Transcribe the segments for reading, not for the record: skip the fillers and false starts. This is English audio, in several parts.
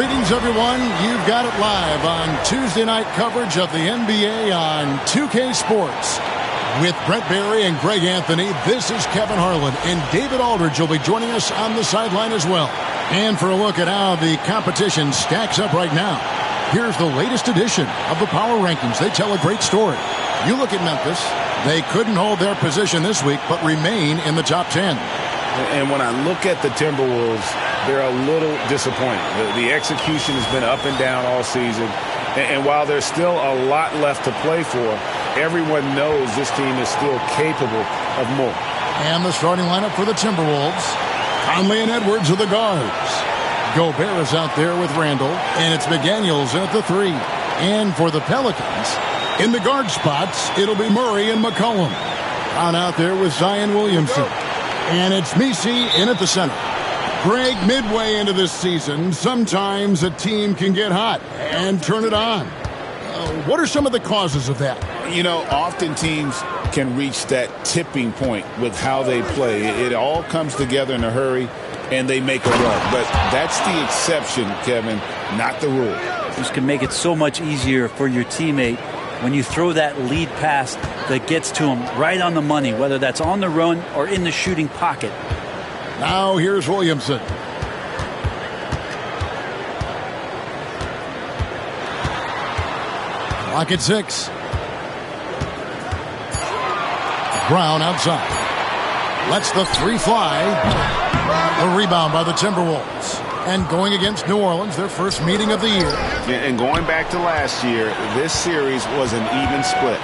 Greetings, everyone. You've got it live on Tuesday night coverage of the NBA on 2K Sports. With Brett Barry and Greg Anthony, this is Kevin Harlan, and David Aldridge will be joining us on the sideline as well. And for a look at how the competition stacks up right now, here's the latest edition of the Power Rankings. They tell a great story. You look at Memphis. They couldn't hold their position this week, but remain in the top 10. And when I look at the Timberwolves, they're a little disappointing. The execution has been up and down all season. And while there's still a lot left to play for, everyone knows this team is still capable of more. And the starting lineup for the Timberwolves. Conley and Edwards are the guards. Gobert is out there with Randall. And it's McDaniels in at the 3. And for the Pelicans, in the guard spots, it'll be Murray and McCollum. On out there with Zion Williamson. And it's Messi in at the center. Greg, midway into this season, sometimes a team can get hot and turn it on. What are some of the causes of that? You know, often teams can reach that tipping point with how they play. It all comes together in a hurry, and they make a run. But that's the exception, Kevin, not the rule. This can make it so much easier for your teammate when you throw that lead pass that gets to him right on the money, whether that's on the run or in the shooting pocket. Now here's Williamson. Clock at 6. Brown outside. Lets the 3 fly. A rebound by the Timberwolves. And going against New Orleans, their first meeting of the year. And going back to last year, this series was an even split.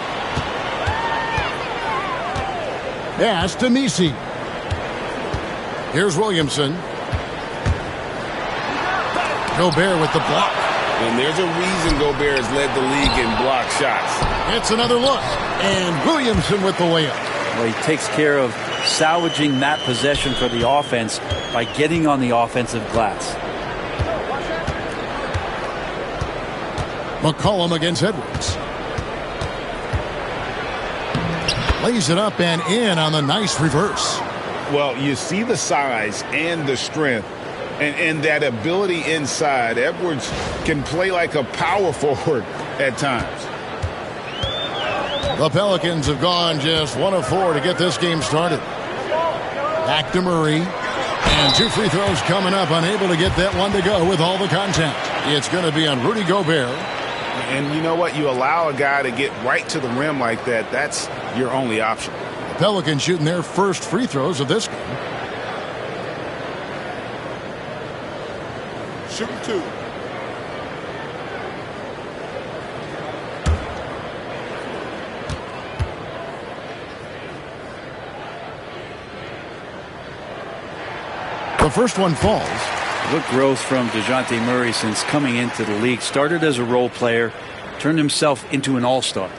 Pass to Messi. Here's Williamson. Gobert with the block. And there's a reason Gobert has led the league in block shots. It's another look. And Williamson with the layup. Well, he takes care of salvaging that possession for the offense by getting on the offensive glass. McCollum against Edwards. Lays it up and in on the nice reverse. Well, you see the size and the strength and that ability inside. Edwards can play like a power forward at times. The Pelicans have gone just 1 of 4 to get this game started. Back to Murray. And 2 free throws coming up. Unable to get that one to go with all the contact. It's going to be on Rudy Gobert. And you know what? You allow a guy to get right to the rim like that. That's your only option. The Pelicans shooting their first free throws of this game. Shooting 2. The first one falls. What growth from DeJounte Murray since coming into the league. Started as a role player, turned himself into an all-star.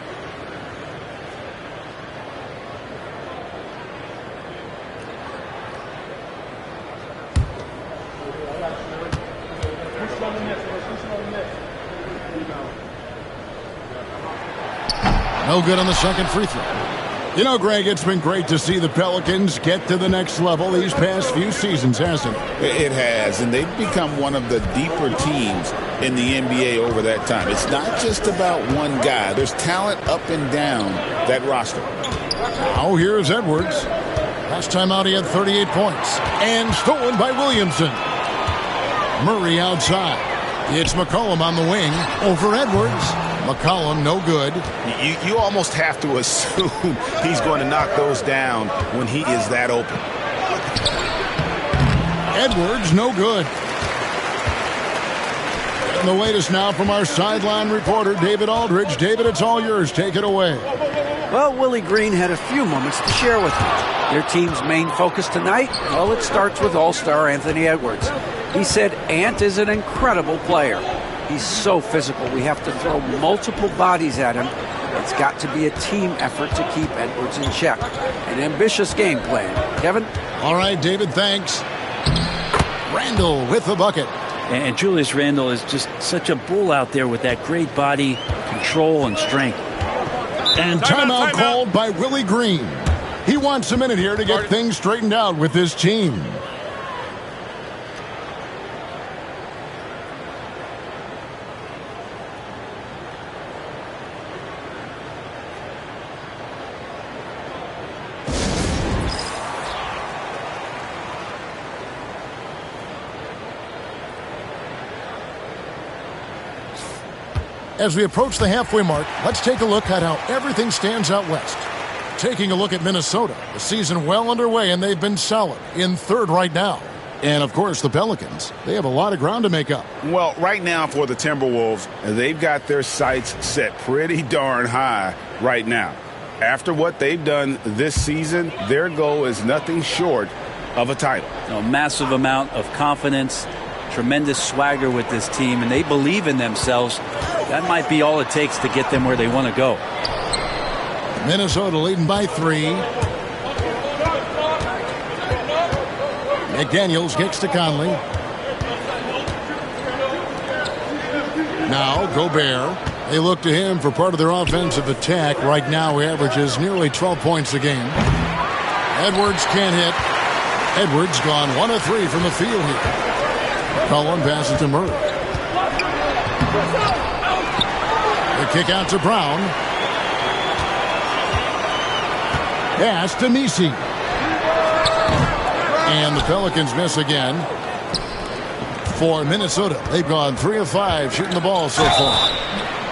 No good on the second free throw. You know, Greg, it's been great to see the Pelicans get to the next level these past few seasons, hasn't it? It has, and they've become one of the deeper teams in the NBA over that time. It's not just about one guy. There's talent up and down that roster. Now here's Edwards. Last time out he had 38 points. And stolen by Williamson. Murray outside. It's McCollum on the wing over Edwards. McCollum no good. You almost have to assume he's going to knock those down when he is that open. Edwards no good. And the latest now from our sideline reporter, David Aldridge. David, it's all yours. Take it away. Well, Willie Green had a few moments to share with me. Their team's main focus tonight, well, it starts with All-Star Anthony Edwards. He said Ant is an incredible player. He's so physical. We have to throw multiple bodies at him. It's got to be a team effort to keep Edwards in check. An ambitious game plan. Kevin? All right, David, thanks. Randall with the bucket. And Julius Randle is just such a bull out there with that great body control and strength. And timeout called by Willie Green. He wants a minute here to get things straightened out with his team. As we approach the halfway mark, let's take a look at how everything stands out west. Taking a look at Minnesota, the season well underway, and they've been solid in third right now. And, of course, the Pelicans, they have a lot of ground to make up. Well, right now for the Timberwolves, they've got their sights set pretty darn high right now. After what they've done this season, their goal is nothing short of a title. A massive amount of confidence, tremendous swagger with this team, and they believe in themselves. That might be all it takes to get them where they want to go. Minnesota leading by 3. McDaniels kicks to Conley. Now Gobert. They look to him for part of their offensive attack. Right now he averages nearly 12 points a game. Edwards can't hit. Edwards gone 1 of 3 from the field here. Cullen passes to Murray. The kick out to Brown. Pass to Messi. And the Pelicans miss again. For Minnesota, they've gone 3 of 5 shooting the ball so far.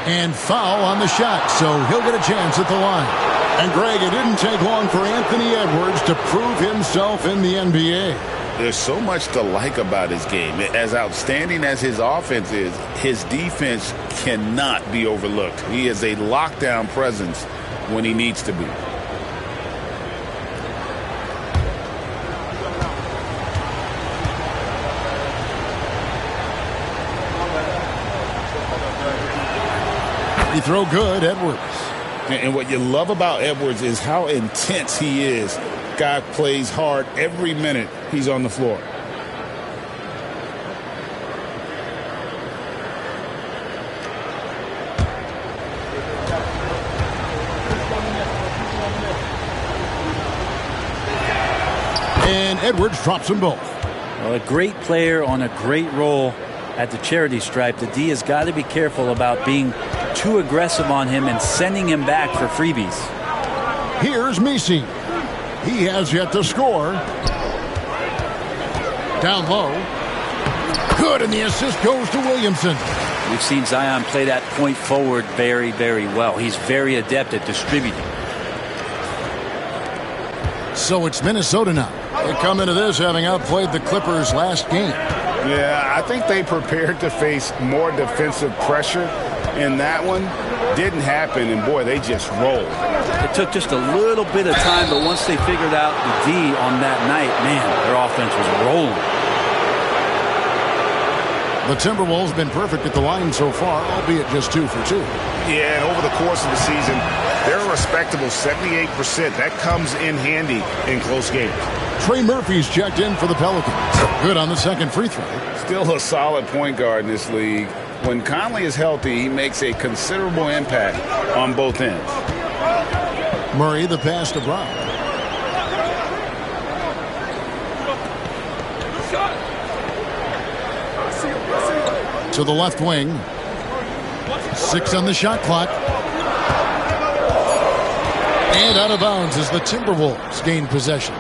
And foul on the shot, so he'll get a chance at the line. And, Greg, it didn't take long for Anthony Edwards to prove himself in the NBA. There's so much to like about his game. As outstanding as his offense is, his defense cannot be overlooked. He is a lockdown presence when he needs to be. Free throw good, Edwards. And what you love about Edwards is how intense he is. Guy plays hard every minute he's on the floor. And Edwards drops them both. Well, a great player on a great role at the charity stripe. The D has got to be careful about being too aggressive on him and sending him back for freebies. Here's Messi. He has yet to score. Down low. Good, and the assist goes to Williamson. We've seen Zion play that point forward very, very well. He's very adept at distributing. So it's Minnesota now. They come into this having outplayed the Clippers last game. Yeah, I think they prepared to face more defensive pressure in that one. Didn't happen, and boy, they just rolled. It took just a little bit of time, but once they figured out the D on that night, man, their offense was rolling. The Timberwolves have been perfect at the line so far, albeit just 2 for 2. Yeah, and over the course of the season, they're a respectable 78%. That comes in handy in close games. Trey Murphy's checked in for the Pelicans. Good on the second free throw. Still a solid point guard in this league. When Conley is healthy, he makes a considerable impact on both ends. Murray, the pass to Brown. To the left wing. 6 on the shot clock. And out of bounds as the Timberwolves gain possession.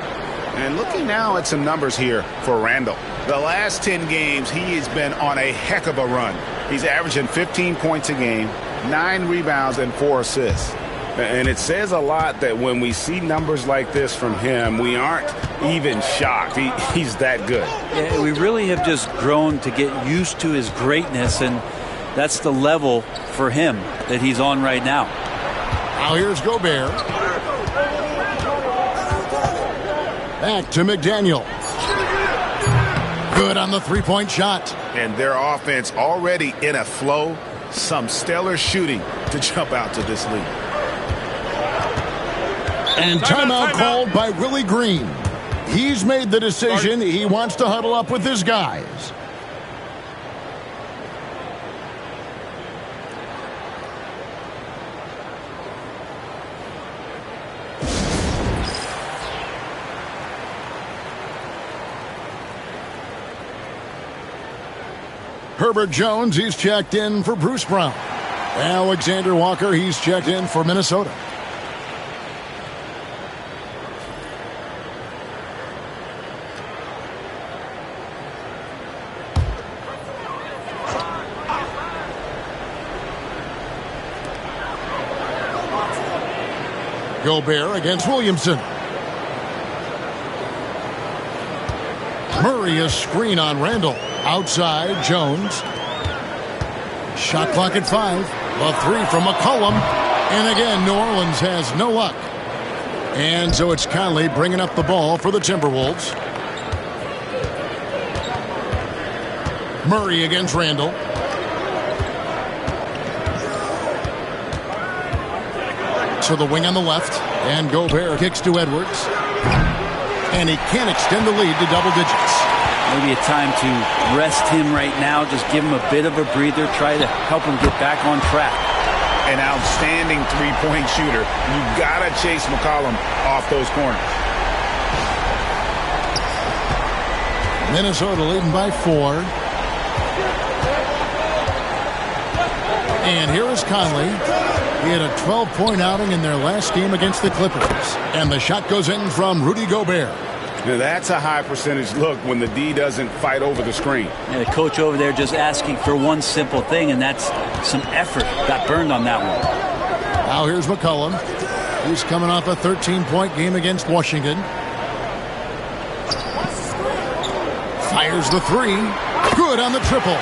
And looking now at some numbers here for Randall. The last 10 games, he has been on a heck of a run. He's averaging 15 points a game, 9 rebounds, and 4 assists. And it says a lot that when we see numbers like this from him, we aren't even shocked. He's that good. Yeah, we really have just grown to get used to his greatness, and that's the level for him that he's on right now. Now here's Gobert. Back to McDaniel. Good on the three-point shot. And their offense already in a flow. Some stellar shooting to jump out to this lead. And timeout called by Willie Green. He's made the decision. He wants to huddle up with his guys. Herbert Jones, he's checked in for Bruce Brown. Alexander Walker, he's checked in for Minnesota. Gobert against Williamson. Murray a screen on Randall. Outside, Jones. Shot clock at 5. A 3 from McCollum. And again, New Orleans has no luck. And so it's Conley bringing up the ball for the Timberwolves. Murray against Randall. To the wing on the left. And Gobert kicks to Edwards. And he can't extend the lead to double digits. Maybe a time to rest him right now. Just give him a bit of a breather. Try to help him get back on track. An outstanding three-point shooter. You got to chase McCollum off those corners. Minnesota leading by 4. And here is Conley. He had a 12-point outing in their last game against the Clippers. And the shot goes in from Rudy Gobert. Now that's a high percentage look when the D doesn't fight over the screen. And the coach over there just asking for one simple thing, and that's some effort. Got burned on that one. Now here's McCollum. He's coming off a 13-point game against Washington. Fires the 3. Good on the triple.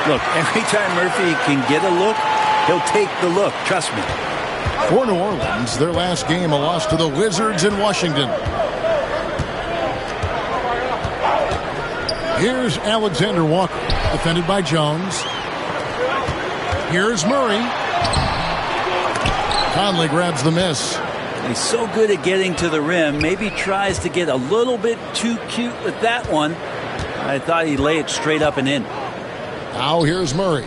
Look, every time Murphy can get a look, he'll take the look. Trust me. For New Orleans, their last game, a loss to the Wizards in Washington. Here's Alexander Walker, defended by Jones. Here's Murray. Conley grabs the miss. He's so good at getting to the rim. Maybe tries to get a little bit too cute with that one. I thought he'd lay it straight up and in. Now here's Murray.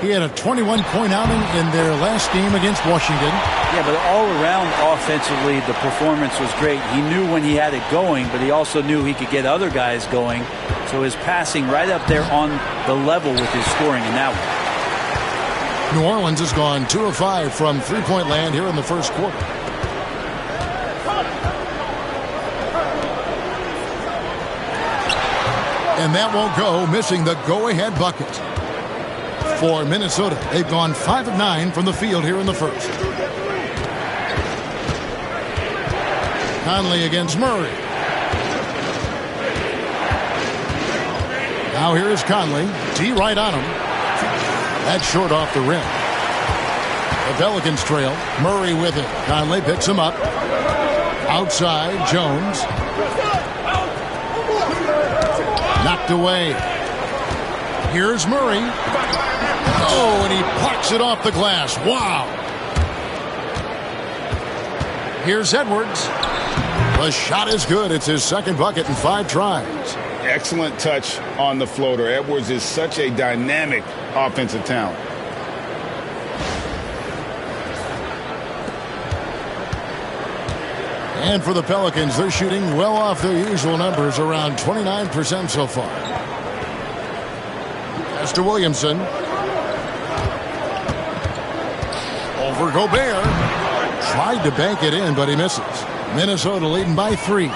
He had a 21-point outing in their last game against Washington. Yeah, but all around offensively, the performance was great. He knew when he had it going, but he also knew he could get other guys going. So his passing right up there on the level with his scoring in that one. New Orleans has gone 2 of 5 from three-point land here in the first quarter. And that won't go, missing the go-ahead bucket. For Minnesota, they've gone 5 of 9 from the field here in the first. Conley against Murray. Now here is Conley. D right on him. That's short off the rim. The Pelicans trail. Murray with it. Conley picks him up. Outside, Jones. Knocked away. Here's Murray. Oh, and he plucks it off the glass. Wow. Here's Edwards. The shot is good. It's his second bucket in 5 tries. Excellent touch on the floater. Edwards is such a dynamic offensive talent. And for the Pelicans, they're shooting well off their usual numbers, around 29% so far. Pass to Williamson. Over Gobert. Tried to bank it in, but he misses. Minnesota leading by 3.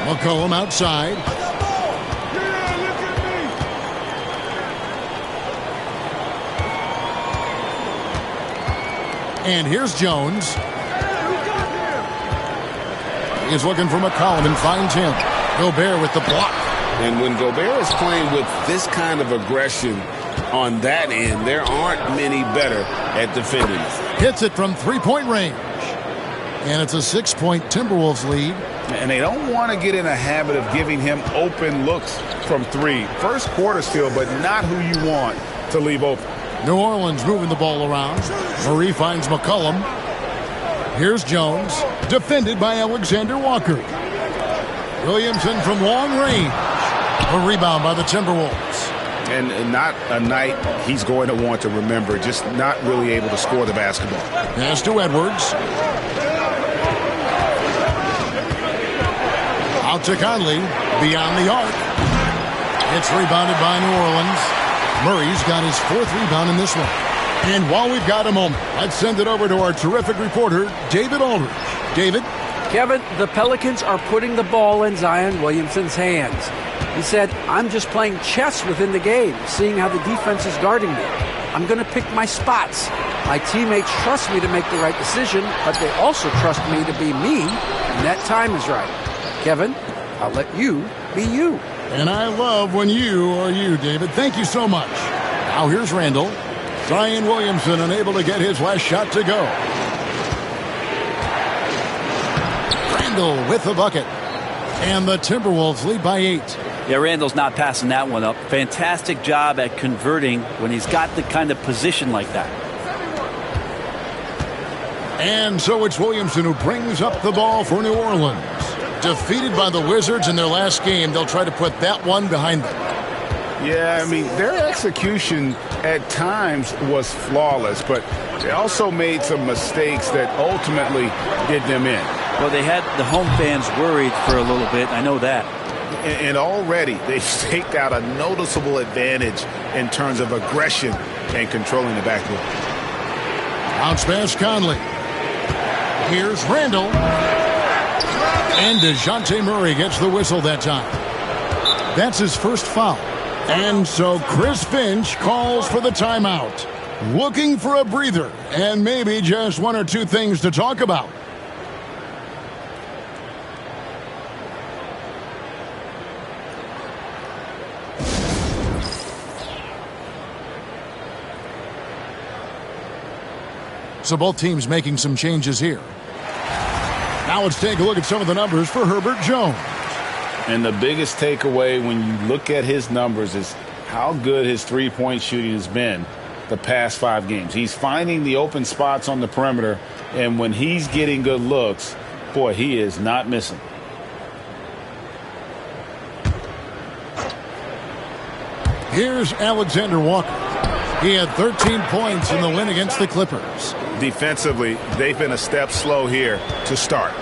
McCollum outside. And here's Jones. He's looking for McCollum and finds him. Gobert with the block. And when Gobert is playing with this kind of aggression on that end, there aren't many better at defending. Hits it from three-point range. And it's a 6-point Timberwolves lead. And they don't want to get in a habit of giving him open looks from 3. First quarter still, but not who you want to leave open. New Orleans moving the ball around. Murray finds McCollum. Here's Jones, defended by Alexander Walker. Williamson from long range. A rebound by the Timberwolves. And not a night he's going to want to remember, just not really able to score the basketball. Pass to Edwards. Out to Conley, beyond the arc. It's rebounded by New Orleans. Murray's got his 4th rebound in this one. And while we've got a moment, let's send it over to our terrific reporter, David Aldridge. David? Kevin, the Pelicans are putting the ball in Zion Williamson's hands. He said, I'm just playing chess within the game, seeing how the defense is guarding me. I'm going to pick my spots. My teammates trust me to make the right decision, but they also trust me to be me when that time is right. Kevin, I'll let you be you. And I love when you are you, David. Thank you so much. Now here's Randall. Zion Williamson unable to get his last shot to go. Randall with the bucket. And the Timberwolves lead by 8. Yeah, Randall's not passing that one up. Fantastic job at converting when he's got the kind of position like that. And so it's Williamson who brings up the ball for New Orleans. Defeated by the Wizards in their last game, they'll try to put that one behind them. Yeah, I mean, their execution at times was flawless, but they also made some mistakes that ultimately did them in. Well, they had the home fans worried for a little bit. I know that. And already they've staked out a noticeable advantage in terms of aggression and controlling the backcourt. Bounce pass Conley. Here's Randall. And DeJounte Murray gets the whistle that time. That's his first foul. And so Chris Finch calls for the timeout. Looking for a breather and maybe just one or two things to talk about. So both teams making some changes here. Now let's take a look at some of the numbers for Herbert Jones. And the biggest takeaway when you look at his numbers is how good his three-point shooting has been the past 5 games. He's finding the open spots on the perimeter, and when he's getting good looks, boy, he is not missing. Here's Alexander Walker. He had 13 points in the win against the Clippers. Defensively, they've been a step slow here to start.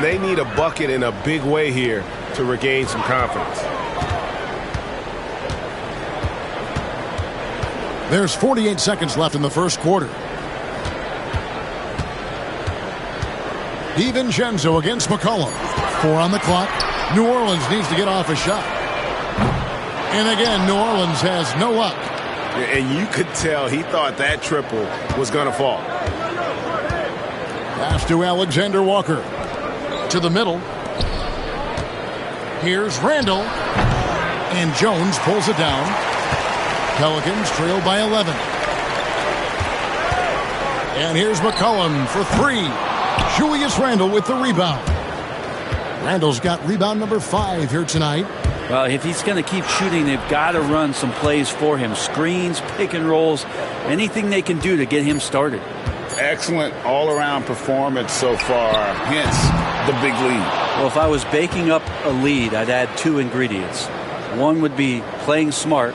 They need a bucket in a big way here to regain some confidence. There's 48 seconds left in the first quarter. DiVincenzo against McCollum. 4 on the clock. New Orleans needs to get off a shot. And again, New Orleans has no luck. And you could tell he thought that triple was going to fall. Pass to Alexander Walker. To the middle. Here's Randall. And Jones pulls it down. Pelicans trail by 11. And here's McCollum for 3. Julius Randle with the rebound. Randall's got rebound number 5 here tonight. Well, if he's going to keep shooting, they've got to run some plays for him. Screens, pick and rolls, anything they can do to get him started. Excellent all-around performance so far, hence the big lead. Well, if I was baking up a lead, I'd add 2 ingredients. One would be playing smart.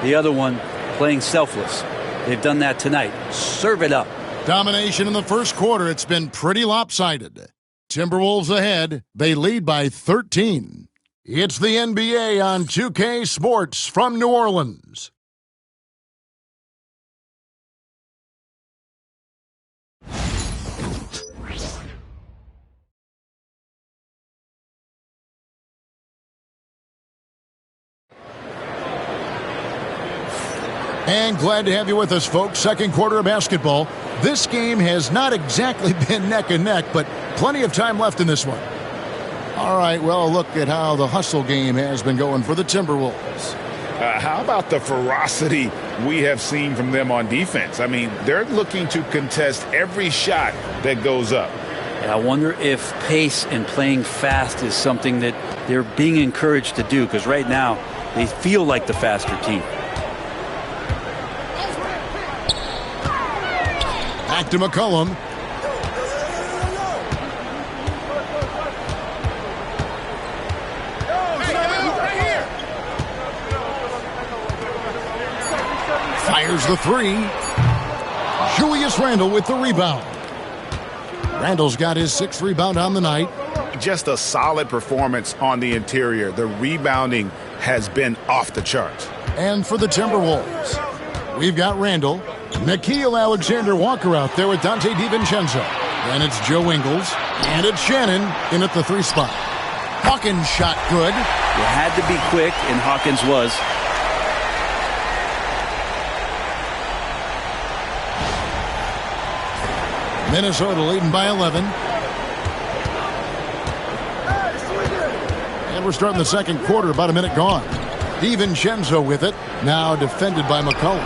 The other one, playing selfless. They've done that tonight. Serve it up. Domination in the first quarter. It's been pretty lopsided. Timberwolves ahead. They lead by 13. It's the NBA on 2K Sports from New Orleans. And glad to have you with us, folks. Second quarter of basketball. This game has not exactly been neck and neck, but plenty of time left in this one. All right, well, look at how the hustle game has been going for the Timberwolves. How about the ferocity we have seen from them on defense? I mean, they're looking to contest every shot that goes up. I wonder if pace and playing fast is something that they're being encouraged to do, because right now they feel like the faster team. Back to McCollum. Fires the 3. Julius Randle with the rebound. Randle's got his 6th rebound on the night. Just a solid performance on the interior. The rebounding has been off the charts. And for the Timberwolves, we've got Randle, Nickeil Alexander-Walker out there with Dante DiVincenzo. Then it's Joe Ingles, and it's Shannon in at the 3 spot. Hawkins shot good. You had to be quick, and Hawkins was. Minnesota leading by 11. And we're starting the second quarter, about a minute gone. DiVincenzo with it. Now defended by McCollum.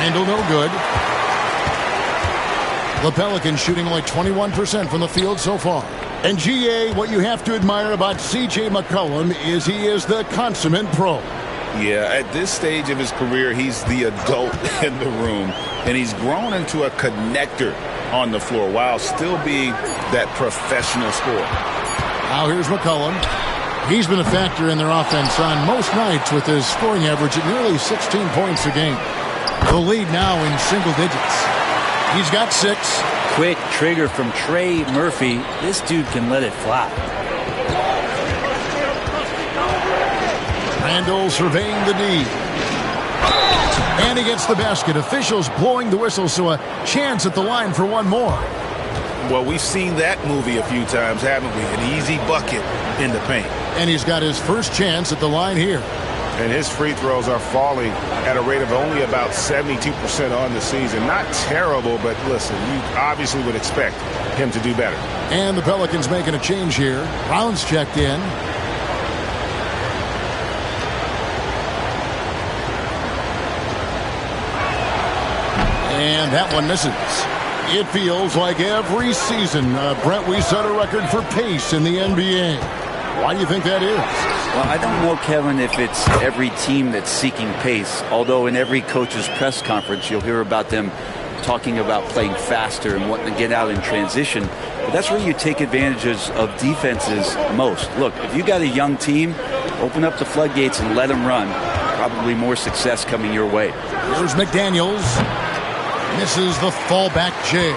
Handle no good. The Pelicans shooting only 21% from the field so far. And GA, what you have to admire about C.J. McCollum is he is the consummate pro. Yeah, at this stage of his career, he's the adult in the room, and he's grown into a connector on the floor while still being that professional scorer. Now here's McCollum. He's been a factor in their offense on most nights with his scoring average at nearly 16 points a game. The lead now in single digits. He's got 6. Quick trigger from Trey Murphy. This dude can let it fly. Randall surveying the D. And he gets the basket. Officials blowing the whistle, so a chance at the line for one more. Well, we've seen that movie a few times, haven't we? An easy bucket in the paint. And he's got his first chance at the line here. And his free throws are falling at a rate of only about 72% on the season. Not terrible, but listen, you obviously would expect him to do better. And the Pelicans making a change here. Brown's checked in. And that one misses. It feels like every season, Brett, we set a record for pace in the NBA. Why do you think that is? Well, I don't know, Kevin, if it's every team that's seeking pace, although in every coach's press conference you'll hear about them talking about playing faster and wanting to get out in transition. But that's where you take advantages of defenses most. Look, if you got a young team, open up the floodgates and let them run. Probably more success coming your way. Here's McDaniels. Misses the fallback J.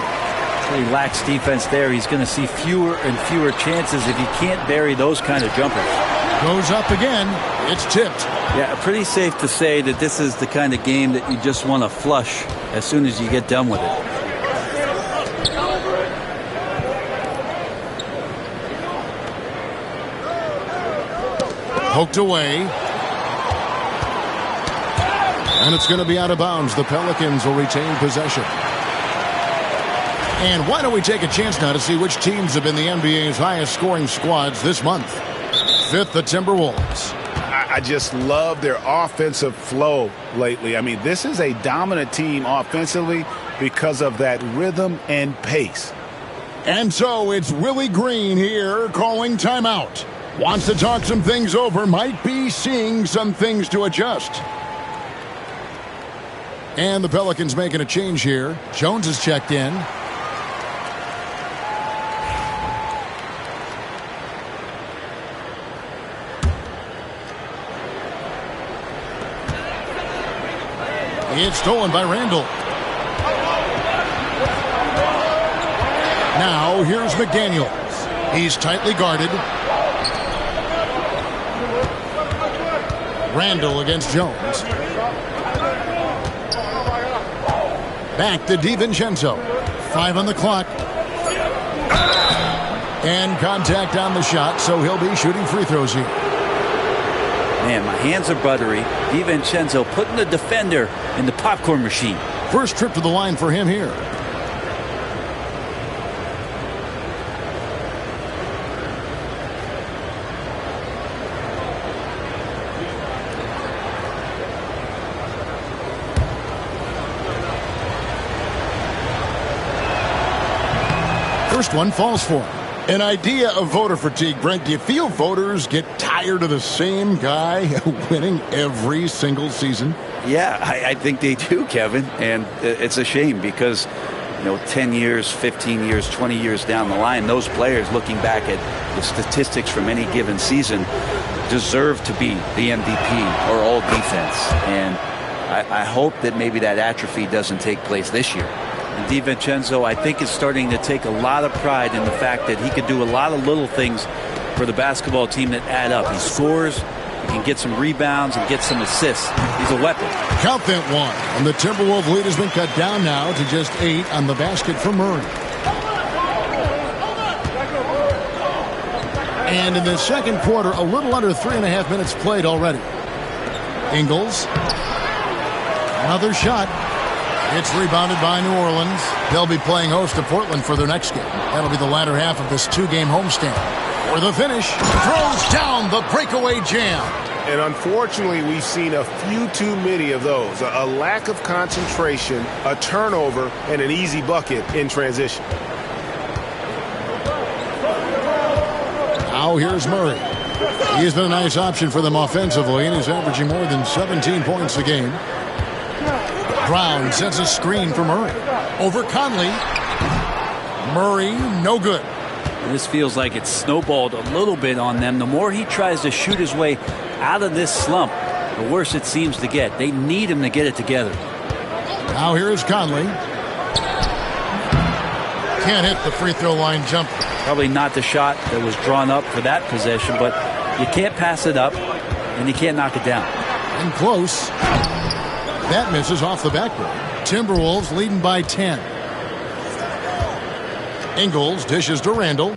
He lacks defense there. He's going to see fewer and fewer chances if he can't bury those kind of jumpers. Goes up again. It's tipped. Yeah, pretty safe to say that this is the kind of game that you just want to flush as soon as you get done with it. Poked away. And it's going to be out of bounds. The Pelicans will retain possession. And why don't we take a chance now to see which teams have been the NBA's highest scoring squads this month. 5th, the Timberwolves. I just love their offensive flow lately. I mean, this is a dominant team offensively because of that rhythm and pace. And so it's Willie Green here calling timeout. Wants to talk some things over. Might be seeing some things to adjust. And the Pelicans making a change here. Jones is checked in. It's stolen by Randall. Now here's McDaniels. He's tightly guarded. Randall against Jones. Back to DiVincenzo. 5 on the clock. And contact on the shot, so he'll be shooting free throws here. Man, my hands are buttery. DiVincenzo putting the defender in the popcorn machine. First trip to the line for him here. First one falls for him. An idea of voter fatigue, Brent. Do you feel voters get tired of the same guy winning every single season? Yeah, I think they do, Kevin. And it's a shame because, 10 years, 15 years, 20 years down the line, those players looking back at the statistics from any given season deserve to be the MVP or all defense. And I hope that maybe that atrophy doesn't take place this year. And DiVincenzo, I think, is starting to take a lot of pride in the fact that he could do a lot of little things for the basketball team that add up. He scores, he can get some rebounds and get some assists. He's a weapon. Count that one. And the Timberwolves lead has been cut down now to just 8 on the basket for Murray. And in the second quarter, a little under 3.5 minutes played already. Ingles. Another shot. It's rebounded by New Orleans. They'll be playing host to Portland for their next game. That'll be the latter half of this two-game homestand. For the finish, throws down the breakaway jam. And unfortunately, we've seen a few too many of those. A lack of concentration, a turnover, and an easy bucket in transition. Now here's Murray. He's been a nice option for them offensively, and he's averaging more than 17 points a game. Brown sends a screen for Murray. Over Conley. Murray, no good. This feels like it's snowballed a little bit on them. The more he tries to shoot his way out of this slump, the worse it seems to get. They need him to get it together. Now here is Conley. Can't hit the free throw line jumper. Probably not the shot that was drawn up for that possession, but you can't pass it up, and you can't knock it down. And close. That misses off the backboard. Timberwolves leading by 10. Ingles dishes to Randall.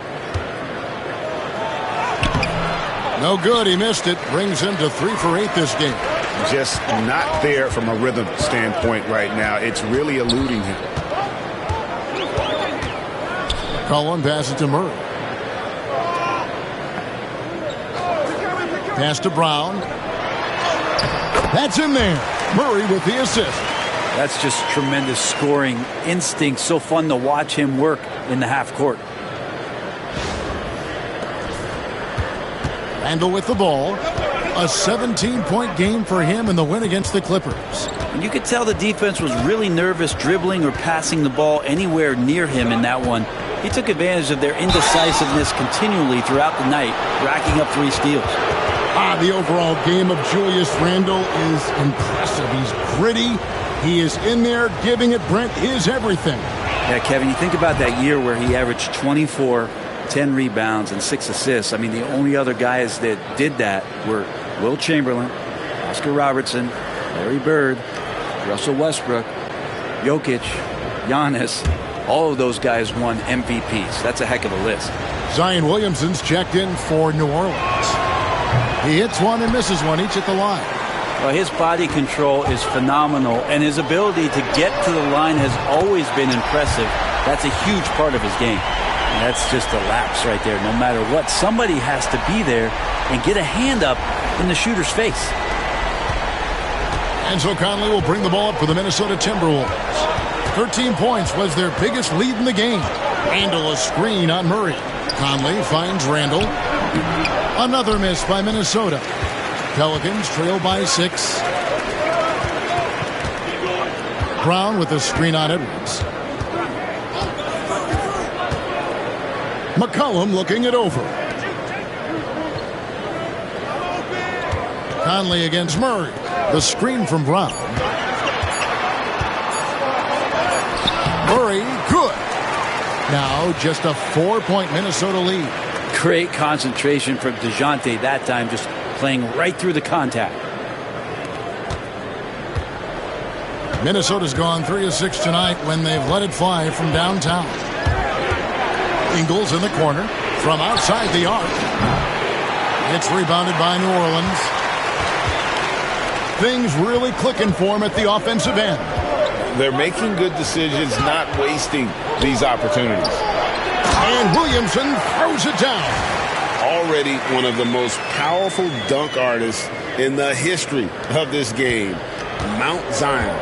No good. He missed it. Brings him to 3 for 8 this game. Just not there from a rhythm standpoint right now. It's really eluding him. Cullen passes to Murray. Pass to Brown. That's in there. Murray with the assist. That's just tremendous scoring instinct. So fun to watch him work in the half court. Randall with the ball. A 17-point game for him in the win against the Clippers. And you could tell the defense was really nervous dribbling or passing the ball anywhere near him in that one. He took advantage of their indecisiveness continually throughout the night, racking up 3 steals. The overall game of Julius Randle is impressive. He's gritty. He is in there giving it, Brent, his everything. Yeah, Kevin, you think about that year where he averaged 24, 10 rebounds, and 6 assists. I mean, the only other guys that did that were Will Chamberlain, Oscar Robertson, Larry Bird, Russell Westbrook, Jokic, Giannis. All of those guys won MVPs. That's a heck of a list. Zion Williamson's checked in for New Orleans. He hits one and misses one, each at the line. Well, his body control is phenomenal, and his ability to get to the line has always been impressive. That's a huge part of his game. And that's just a lapse right there. No matter what, somebody has to be there and get a hand up in the shooter's face. And so Conley will bring the ball up for the Minnesota Timberwolves. 13 points was their biggest lead in the game. Randall a screen on Murray. Conley finds Randall. Another miss by Minnesota. Pelicans trail by 6. Brown with a screen on Edwards. McCollum looking it over. Conley against Murray. The screen from Brown. Murray, good. Now just a 4-point Minnesota lead. Great concentration from DeJounte that time, just playing right through the contact. Minnesota's gone 3 of 6 tonight when they've let it fly from downtown. Ingles in the corner from outside the arc. It's rebounded by New Orleans. Things really clicking for him at the offensive end. They're making good decisions, not wasting these opportunities. And Williamson throws it down. Already one of the most powerful dunk artists in the history of this game, Mount Zion.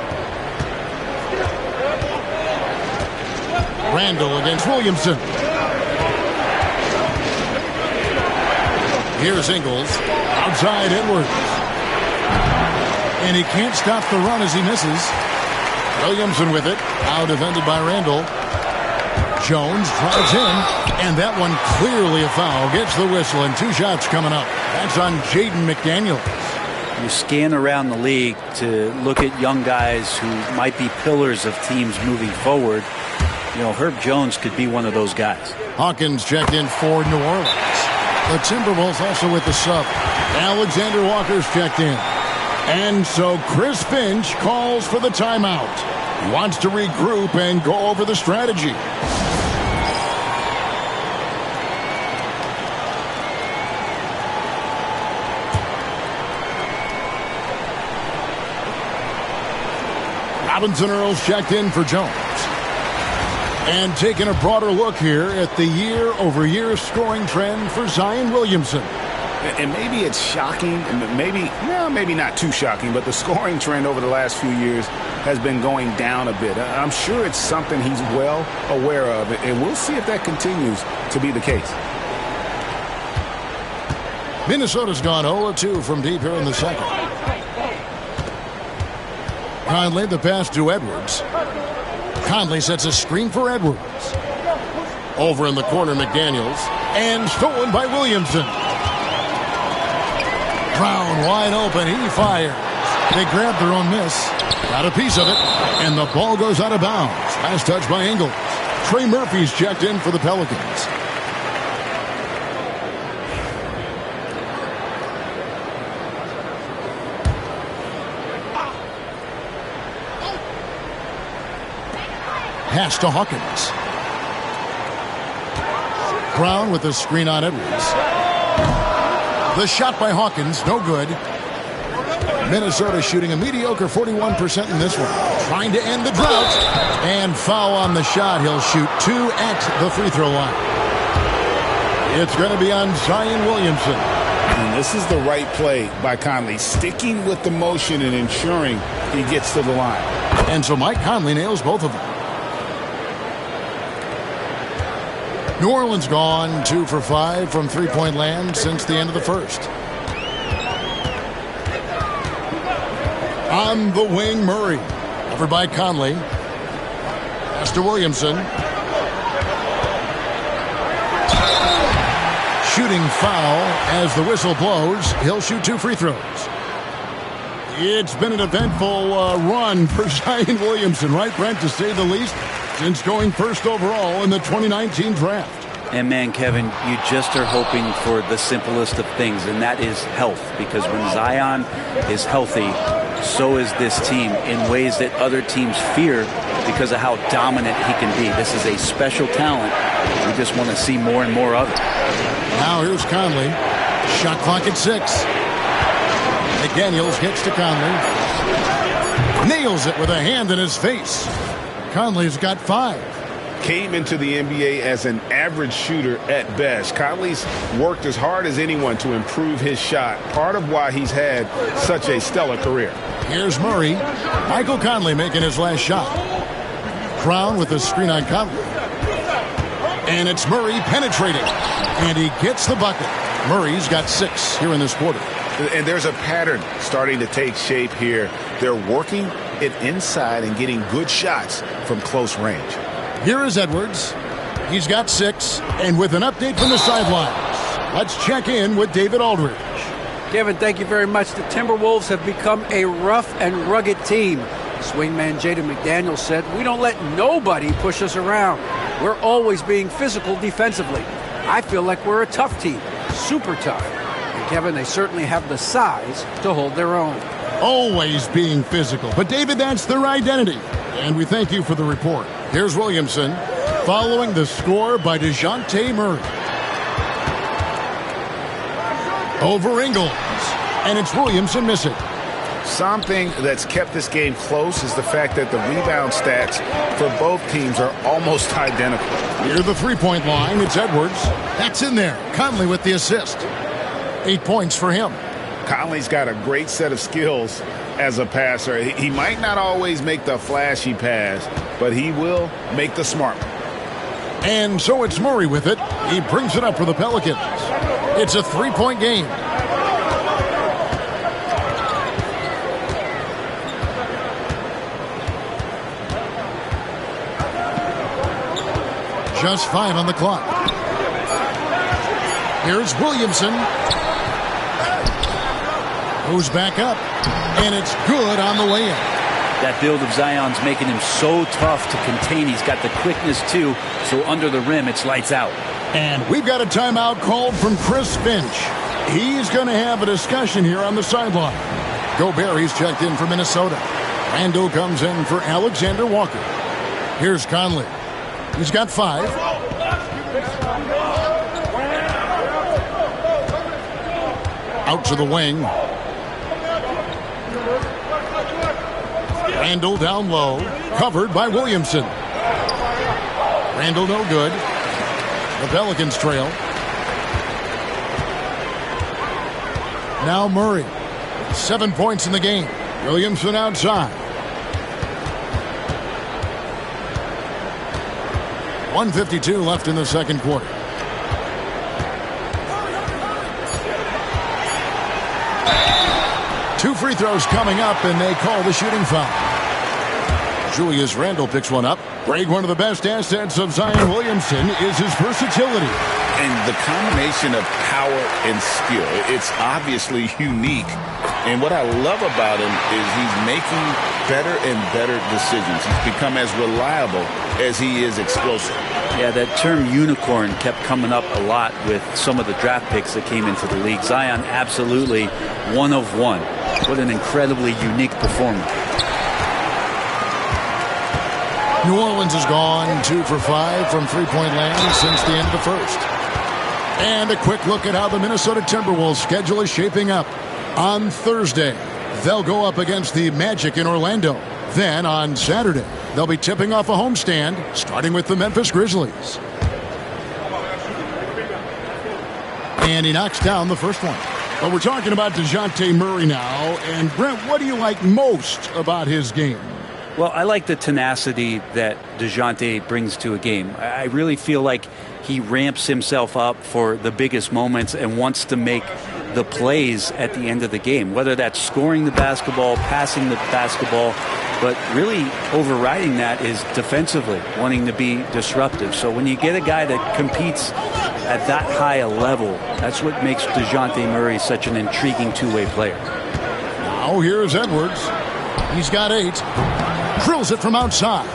Randall against Williamson. Here's Ingles. Outside Edwards. And he can't stop the run as he misses. Williamson with it. Now defended by Randall. Jones drives in. And that one clearly a foul. Gets the whistle and 2 shots coming up. That's on Jaden McDaniels. You scan around the league to look at young guys who might be pillars of teams moving forward. You know, Herb Jones could be one of those guys. Hawkins checked in for New Orleans. The Timberwolves also with the sub. Alexander Walker's checked in. And so Chris Finch calls for the timeout. He wants to regroup and go over the strategy. Robinson Earls checked in for Jones. And taking a broader look here at the year-over-year scoring trend for Zion Williamson. And maybe it's shocking, and maybe not too shocking, but the scoring trend over the last few years has been going down a bit. I'm sure it's something he's well aware of, and we'll see if that continues to be the case. Minnesota's gone 0-2 from deep here in the second. Conley, the pass to Edwards. Conley sets a screen for Edwards. Over in the corner, McDaniels. And stolen by Williamson. Brown wide open. He fires. They grab their own miss. Got a piece of it. And the ball goes out of bounds. Last touch by Ingles. Trey Murphy's checked in for the Pelicans. Pass to Hawkins. Brown with the screen on Edwards. The shot by Hawkins, no good. Minnesota shooting a mediocre 41% in this one. Trying to end the drought. And foul on the shot. He'll shoot 2 at the free throw line. It's going to be on Zion Williamson. And this is the right play by Conley, sticking with the motion and ensuring he gets to the line. And so Mike Conley nails both of them. New Orleans gone 2 for 5 from three-point land since the end of the first. On the wing, Murray. Covered by Conley. Pass to Williamson. Shooting foul as the whistle blows. He'll shoot 2 free throws. It's been an eventful run for Zion Williamson, right, Brent, to say the least, since going first overall in the 2019 draft. And man, Kevin, you just are hoping for the simplest of things, and that is health. Because when Zion is healthy, so is this team in ways that other teams fear because of how dominant he can be. This is a special talent. We just want to see more and more of it. Now here's Conley. Shot clock at 6. McDaniels gets to Conley. Nails it with a hand in his face. Conley's got 5. Came into the NBA as an average shooter at best. Conley's worked as hard as anyone to improve his shot, part of why he's had such a stellar career. Here's Murray. Michael Conley making his last shot. Brown with the screen on Conley. And it's Murray penetrating. And he gets the bucket. Murray's got 6 here in this quarter. And there's a pattern starting to take shape here. They're working it inside and getting good shots from close range. Here is Edwards. He's got 6. And with an update from the sidelines, let's check in with David Aldridge. Kevin, thank you very much. The Timberwolves have become a rough and rugged team. Swingman Jaden McDaniels said, "We don't let nobody push us around. We're always being physical defensively. I feel like we're a tough team, super tough." And Kevin, they certainly have the size to hold their own. Always being physical. But David, that's their identity. And we thank you for the report. Here's Williamson following the score by DeJounte Murray. Over Ingles. And it's Williamson missing. Something that's kept this game close is the fact that the rebound stats for both teams are almost identical. Near the three-point line, it's Edwards. That's in there. Conley with the assist. 8 points for him. Conley's got a great set of skills as a passer. He might not always make the flashy pass, but he will make the smart one. And so it's Murray with it. He brings it up for the Pelicans. It's a 3-point game. Just 5 on the clock. Here's Williamson. Goes back up. And it's good on the way in. That build of Zion's making him so tough to contain. He's got the quickness, too. So under the rim, it's lights out. And we've got a timeout called from Chris Finch. He's going to have a discussion here on the sideline. Gobert, he's checked in for Minnesota. Randall comes in for Alexander Walker. Here's Conley. He's got 5. Out to the wing. Randall down low, covered by Williamson. Randall no good. The Pelicans trail. Now Murray. 7 points in the game. Williamson outside. 1:52 left in the second quarter. Two free throws coming up, and they call the shooting foul. Julius Randle picks one up. Greg, one of the best assets of Zion Williamson is his versatility. And the combination of power and skill, it's obviously unique. And what I love about him is he's making better and better decisions. He's become as reliable as he is explosive. Yeah, that term unicorn kept coming up a lot with some of the draft picks that came into the league. Zion, absolutely one of one. What an incredibly unique performer. New Orleans has gone 2 for 5 from three-point land since the end of the first. And a quick look at how the Minnesota Timberwolves schedule is shaping up. On Thursday, they'll go up against the Magic in Orlando. Then on Saturday, they'll be tipping off a homestand, starting with the Memphis Grizzlies. And he knocks down the first one. But we're talking about DeJounte Murray now. And Brent, what do you like most about his game? Well, I like the tenacity that DeJounte brings to a game. I really feel like he ramps himself up for the biggest moments and wants to make the plays at the end of the game, whether that's scoring the basketball, passing the basketball, but really overriding that is defensively, wanting to be disruptive. So when you get a guy that competes at that high a level, that's what makes DeJounte Murray such an intriguing two-way player. Now here's Edwards. He's got 8. Drills it from outside.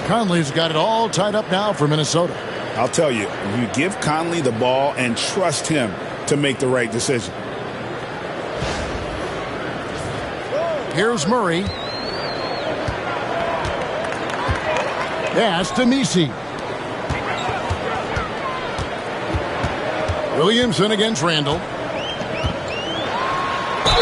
Conley's got it all tied up now for Minnesota. I'll tell you, you give Conley the ball and trust him to make the right decision. Here's Murray. Pass to Messi. Williamson against Randall.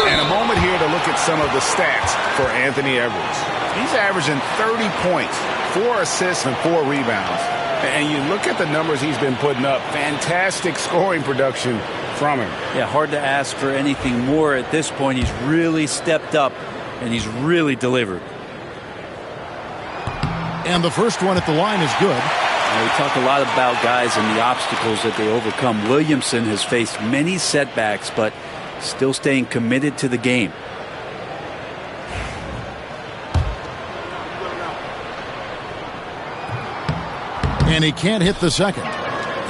And a moment here to look at some of the stats for Anthony Edwards. He's averaging 30 points, 4 assists, and 4 rebounds. And you look at the numbers he's been putting up, fantastic scoring production from him. Yeah, hard to ask for anything more at this point. He's really stepped up, and he's really delivered. And the first one at the line is good. We talk a lot about guys and the obstacles that they overcome. Williamson has faced many setbacks, but still staying committed to the game. And he can't hit the second.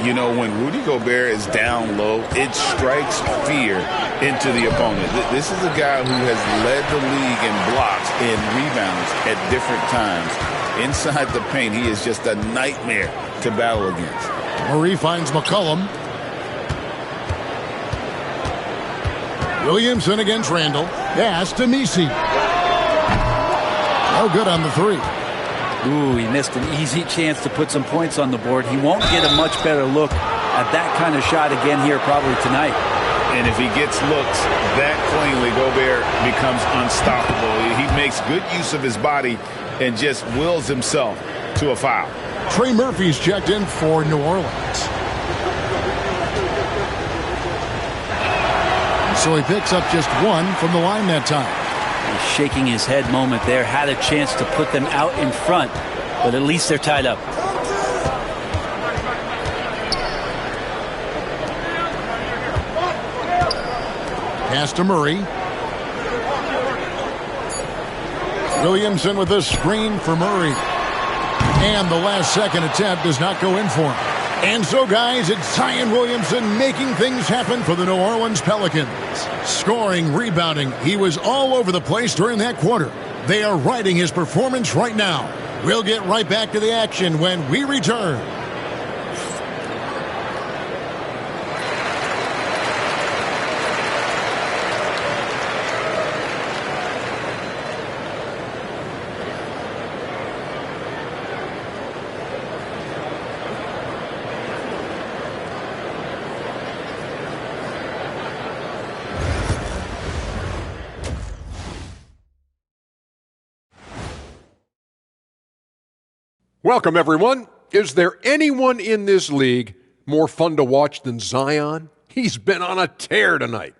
You know, when Rudy Gobert is down low, it strikes fear into the opponent. This is a guy who has led the league in blocks and rebounds at different times. Inside the paint, he is just a nightmare to battle against. Murray finds McCollum. Williamson against Randall. Pass to Messi. No good on the 3. Ooh, he missed an easy chance to put some points on the board. He won't get a much better look at that kind of shot again here probably tonight. And if he gets looks that cleanly, Gobert becomes unstoppable. He makes good use of his body and just wills himself to a foul. Trey Murphy's checked in for New Orleans. So he picks up just 1 from the line that time. He's shaking his head moment there. Had a chance to put them out in front, but at least they're tied up. Pass to Murray. Williamson with a screen for Murray. And the last second attempt does not go in for him. And so, guys, it's Zion Williamson making things happen for the New Orleans Pelicans. Scoring, rebounding, he was all over the place during that quarter. They are riding his performance right now. We'll get right back to the action when we return. Welcome, everyone. Is there anyone in this league more fun to watch than Zion? He's been on a tear tonight.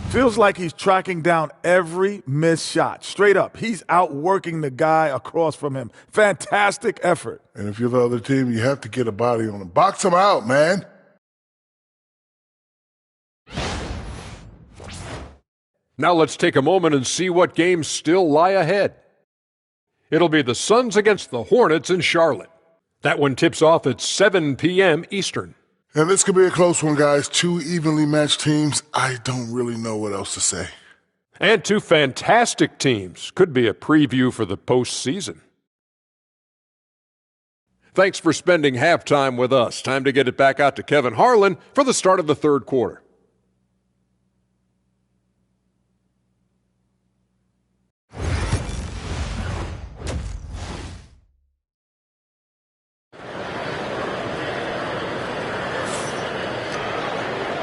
Feels like he's tracking down every missed shot. Straight up, he's outworking the guy across from him. Fantastic effort. And if you're the other team, you have to get a body on him. Box him out, man. Now let's take a moment and see what games still lie ahead. It'll be the Suns against the Hornets in Charlotte. That one tips off at 7 p.m. Eastern. And this could be a close one, guys. Two evenly matched teams. I don't really know what else to say. And two fantastic teams. Could be a preview for the postseason. Thanks for spending halftime with us. Time to get it back out to Kevin Harlan for the start of the third quarter.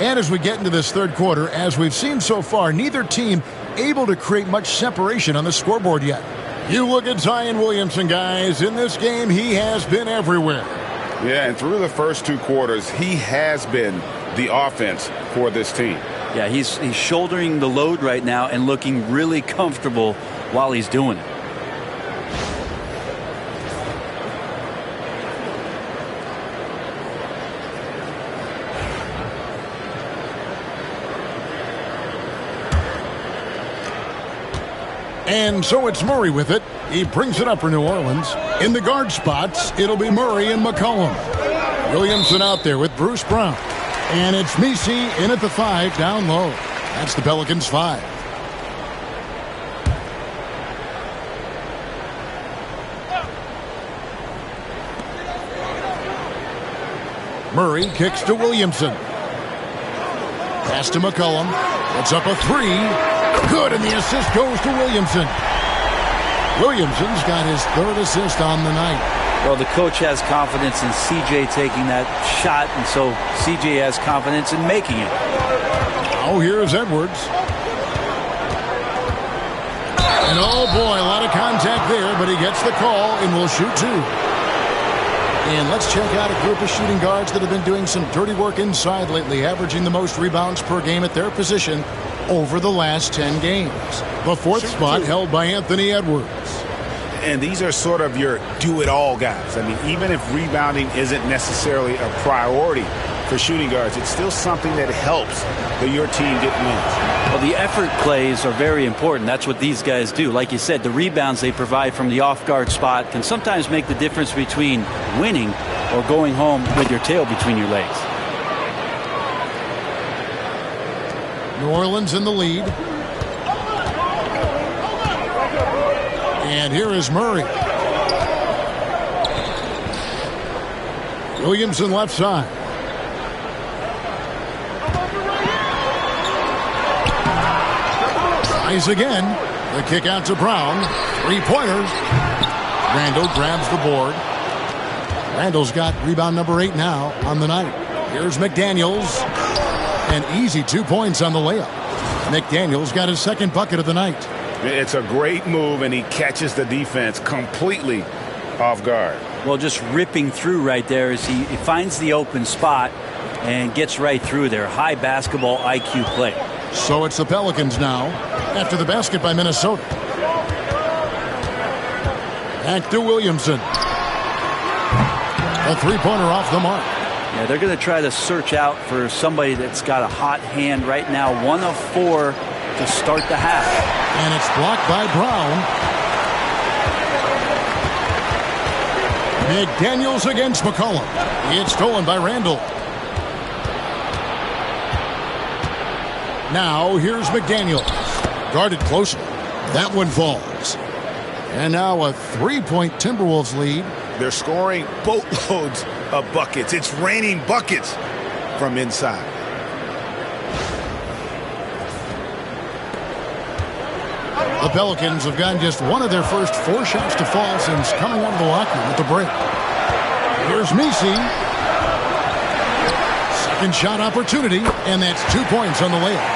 And as we get into this third quarter, as we've seen so far, neither team able to create much separation on the scoreboard yet. You look at Zion Williamson, guys. In this game, he has been everywhere. Yeah, and through the first two quarters, he has been the offense for this team. Yeah, he's shouldering the load right now and looking really comfortable while he's doing it. And so it's Murray with it. He brings it up for New Orleans. In the guard spots, it'll be Murray and McCollum. Williamson out there with Bruce Brown. And it's Messi in at the 5 down low. That's the Pelicans 5. Murray kicks to Williamson. Pass to McCollum. It's up a 3. Good, and the assist goes to Williamson. Williamson's got his third assist on the night. Well, the coach has confidence in C.J. taking that shot, and so C.J. has confidence in making it. Oh, here's Edwards. And oh boy, a lot of contact there, but he gets the call and will shoot 2. And let's check out a group of shooting guards that have been doing some dirty work inside lately, averaging the most rebounds per game at their position over the last 10 games. The 4th spot held by Anthony Edwards. And these are sort of your do-it-all guys. I mean, even if rebounding isn't necessarily a priority for shooting guards, it's still something that helps your team get wins. Well, the effort plays are very important. That's what these guys do. Like you said, the rebounds they provide from the off-guard spot can sometimes make the difference between winning or going home with your tail between your legs. New Orleans in the lead. And here is Murray. Williamson left side. Tries again. The kick out to Brown. 3-pointer. Randall grabs the board. Randall's got rebound number 8 now on the night. Here's McDaniels. An easy 2 points on the layup. McDaniels got his second bucket of the night. It's a great move, and he catches the defense completely off guard. Well, just ripping through right there as he finds the open spot and gets right through there. High basketball IQ play. So it's the Pelicans now after the basket by Minnesota. Back to Williamson. A 3-pointer off the mark. Yeah, they're going to try to search out for somebody that's got a hot hand right now. 1 of 4 to start the half. And it's blocked by Brown. McDaniels against McCollum. It's stolen by Randall. Now here's McDaniels. Guarded closely. That one falls. And now a 3-point Timberwolves lead. They're scoring boatloads of buckets. It's raining buckets from inside. The Pelicans have gotten just one of their first 4 shots to fall since coming out of the locker room at the break. Here's Messi. Second shot opportunity, and that's 2 points on the layup.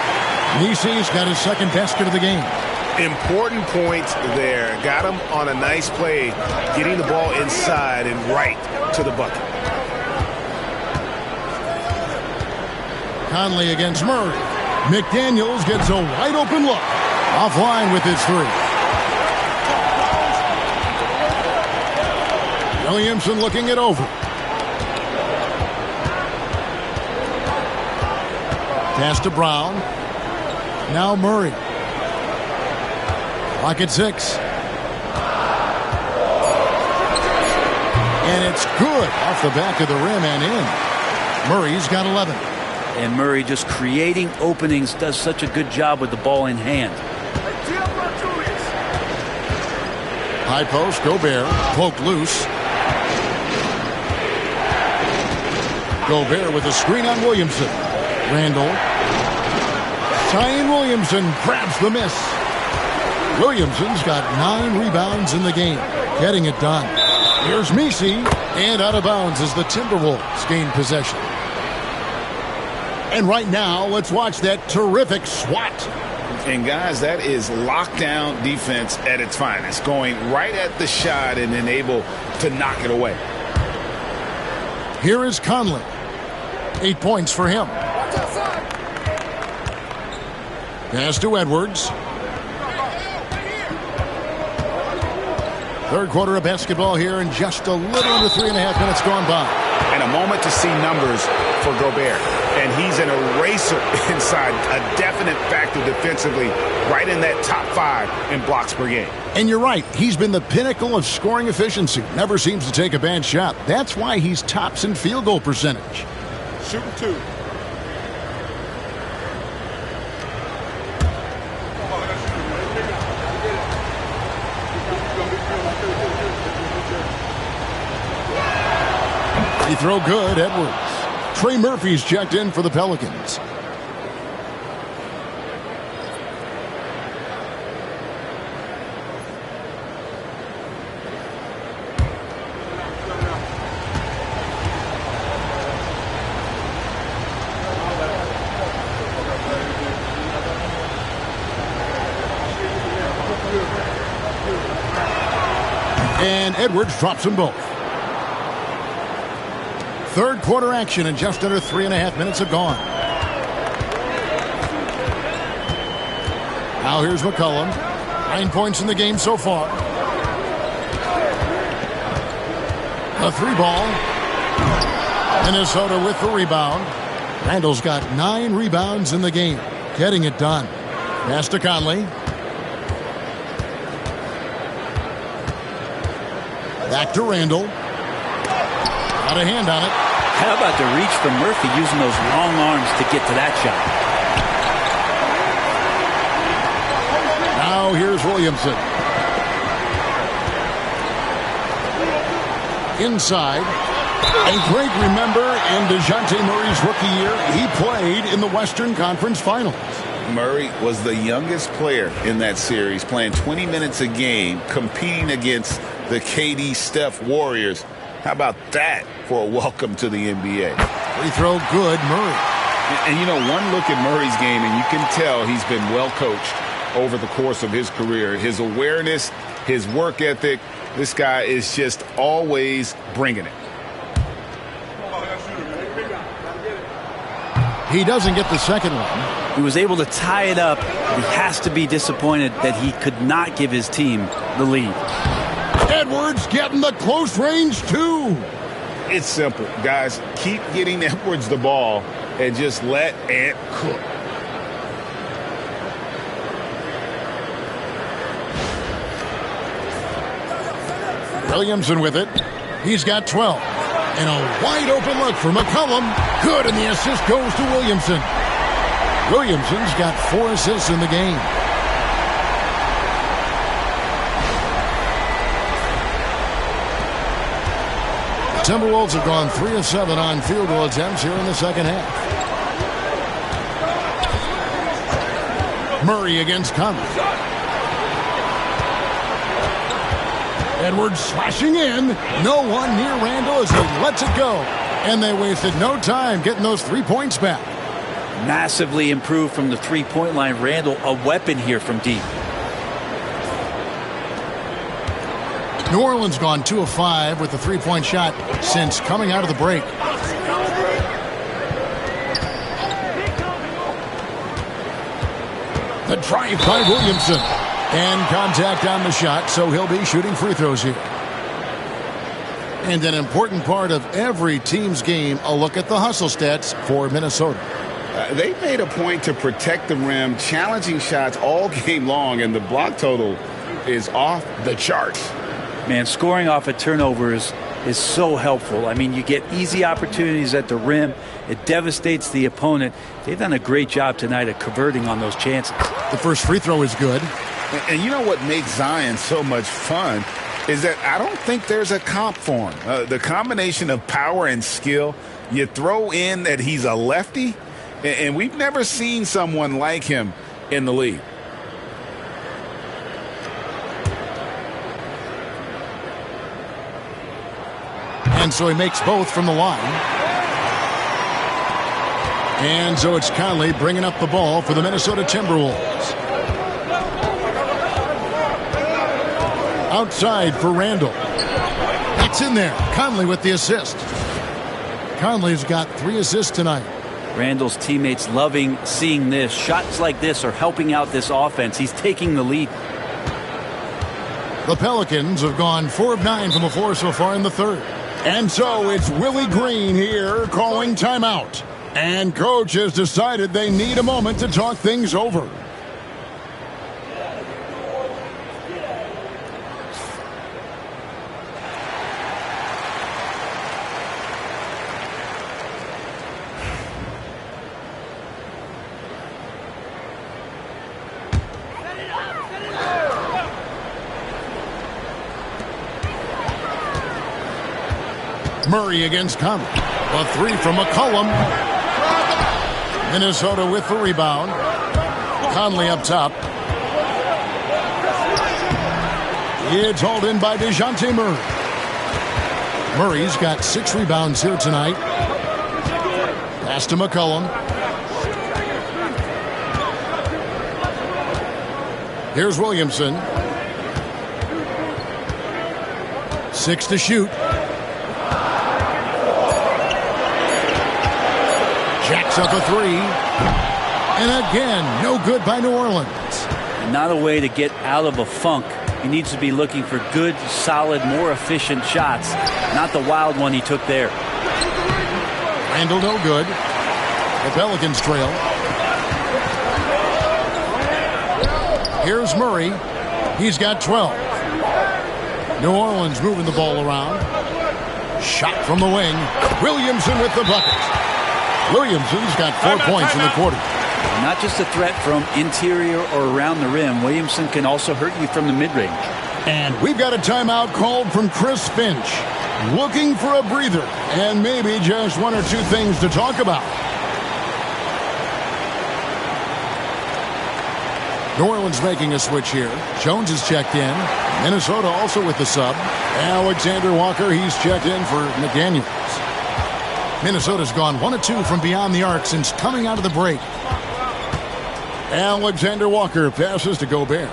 Messi's got his second basket of the game. Important points there. Got him on a nice play, getting the ball inside and right to the bucket. Conley against Murray. McDaniels gets a wide open look. Offline with his three. Williamson looking it over. Pass to Brown. Now Murray. Clock at 6. And it's good off the back of the rim and in. Murray's got 11. And Murray just creating openings, does such a good job with the ball in hand. High post, Gobert, poked loose. Gobert with a screen on Williamson. Randall. Zion Williamson grabs the miss. Williamson's got 9 rebounds in the game, getting it done. Here's Messi, and out of bounds as the Timberwolves gain possession. And right now, let's watch that terrific swat. And guys, that is lockdown defense at its finest, going right at the shot and then able to knock it away. Here is Conley. 8 points for him. Pass to Edwards. Third quarter of basketball here, and just a little under 3.5 minutes gone by. And a moment to see numbers for Gobert. And he's an eraser inside, a definite factor defensively, right in that top 5 in blocks per game. And you're right, he's been the pinnacle of scoring efficiency. Never seems to take a bad shot. That's why he's tops in field goal percentage. Shooting 2. Free throw good, Edwards. Trey Murphy's checked in for the Pelicans. And Edwards drops them both. Third quarter action, and just under 3.5 minutes have gone. Now here's McCollum. 9 points in the game so far. A 3-ball. Minnesota with the rebound. Randall's got 9 rebounds in the game, getting it done. Pass to Conley. Back to Randall. Got a hand on it. How about the reach from Murphy using those long arms to get to that shot? Now here's Williamson. Inside. And Greg, remember, in DeJounte Murray's rookie year, he played in the Western Conference Finals. Murray was the youngest player in that series, playing 20 minutes a game, competing against the KD Steph Warriors. How about that for a welcome to the NBA? Free throw good, Murray. And you know, one look at Murray's game, and you can tell he's been well coached over the course of his career. His awareness, his work ethic, this guy is just always bringing it. He doesn't get the second one. He was able to tie it up. He has to be disappointed that he could not give his team the lead. Edwards getting the close range, too. It's simple, guys. Keep getting Edwards the ball and just let Ant cook. Williamson with it. He's got 12. And a wide open look for McCollum. Good, and the assist goes to Williamson. Williamson's got 4 assists in the game. Timberwolves have gone 3 of 7 on field goal attempts here in the second half. Murray against Conley. Edwards slashing in. No one near Randall as he lets it go. And they wasted no time getting those 3 points back. Massively improved from the 3-point line. Randall, a weapon here from deep. New Orleans gone 2 of 5 with the three-point shot since coming out of the break. The drive by Williamson. And contact on the shot, so he'll be shooting free throws here. And an important part of every team's game, a look at the hustle stats for Minnesota. They made a point to protect the rim, challenging shots all game long, and the block total is off the charts. Man, scoring off of turnovers is so helpful. I mean, you get easy opportunities at the rim. It devastates the opponent. They've done a great job tonight of converting on those chances. The first free throw is good. And you know what makes Zion so much fun is that I don't think there's a comp for him. The combination of power and skill, you throw in that he's a lefty, and we've never seen someone like him in the league. And so he makes both from the line. And so it's Conley bringing up the ball for the Minnesota Timberwolves. Outside for Randall. It's in there. Conley with the assist. Conley's got 3 assists tonight. Randall's teammates loving seeing this. Shots like this are helping out this offense. He's taking the lead. The Pelicans have gone 4 of 9 from the floor so far in the third. And so it's Willie Green here calling timeout. And coach has decided they need a moment to talk things over. Murray against Conley. A 3 from McCollum. Minnesota with the rebound. Conley up top. It's hauled in by DeJounte Murray. Murray's got 6 rebounds here tonight. Pass to McCollum. Here's Williamson. 6 to shoot. Jacks up a 3. And again, no good by New Orleans. Not a way to get out of a funk. He needs to be looking for good, solid, more efficient shots. Not the wild one he took there. Randall no good. The Pelicans trail. Here's Murray. He's got 12. New Orleans moving the ball around. Shot from the wing. Williamson with the bucket. Williamson's got 4 points in the quarter. Not just a threat from interior or around the rim. Williamson can also hurt you from the mid-range. And we've got a timeout called from Chris Finch. Looking for a breather and maybe just 1 or 2 things to talk about. New Orleans making a switch here. Jones is checked in. Minnesota also with the sub. Alexander Walker, he's checked in for McDaniels. Minnesota's gone 1 of 2 from beyond the arc since coming out of the break. Alexander Walker passes to Gobert.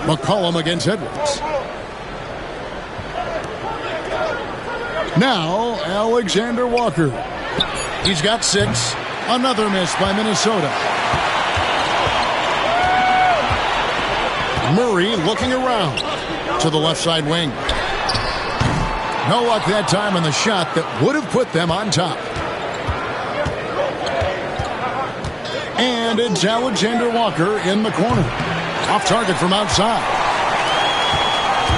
McCollum against Edwards. Now, Alexander Walker. He's got 6. Another miss by Minnesota. Murray looking around to the left side wing. No luck that time on the shot that would have put them on top. And it's Alexander Walker in the corner. Off target from outside.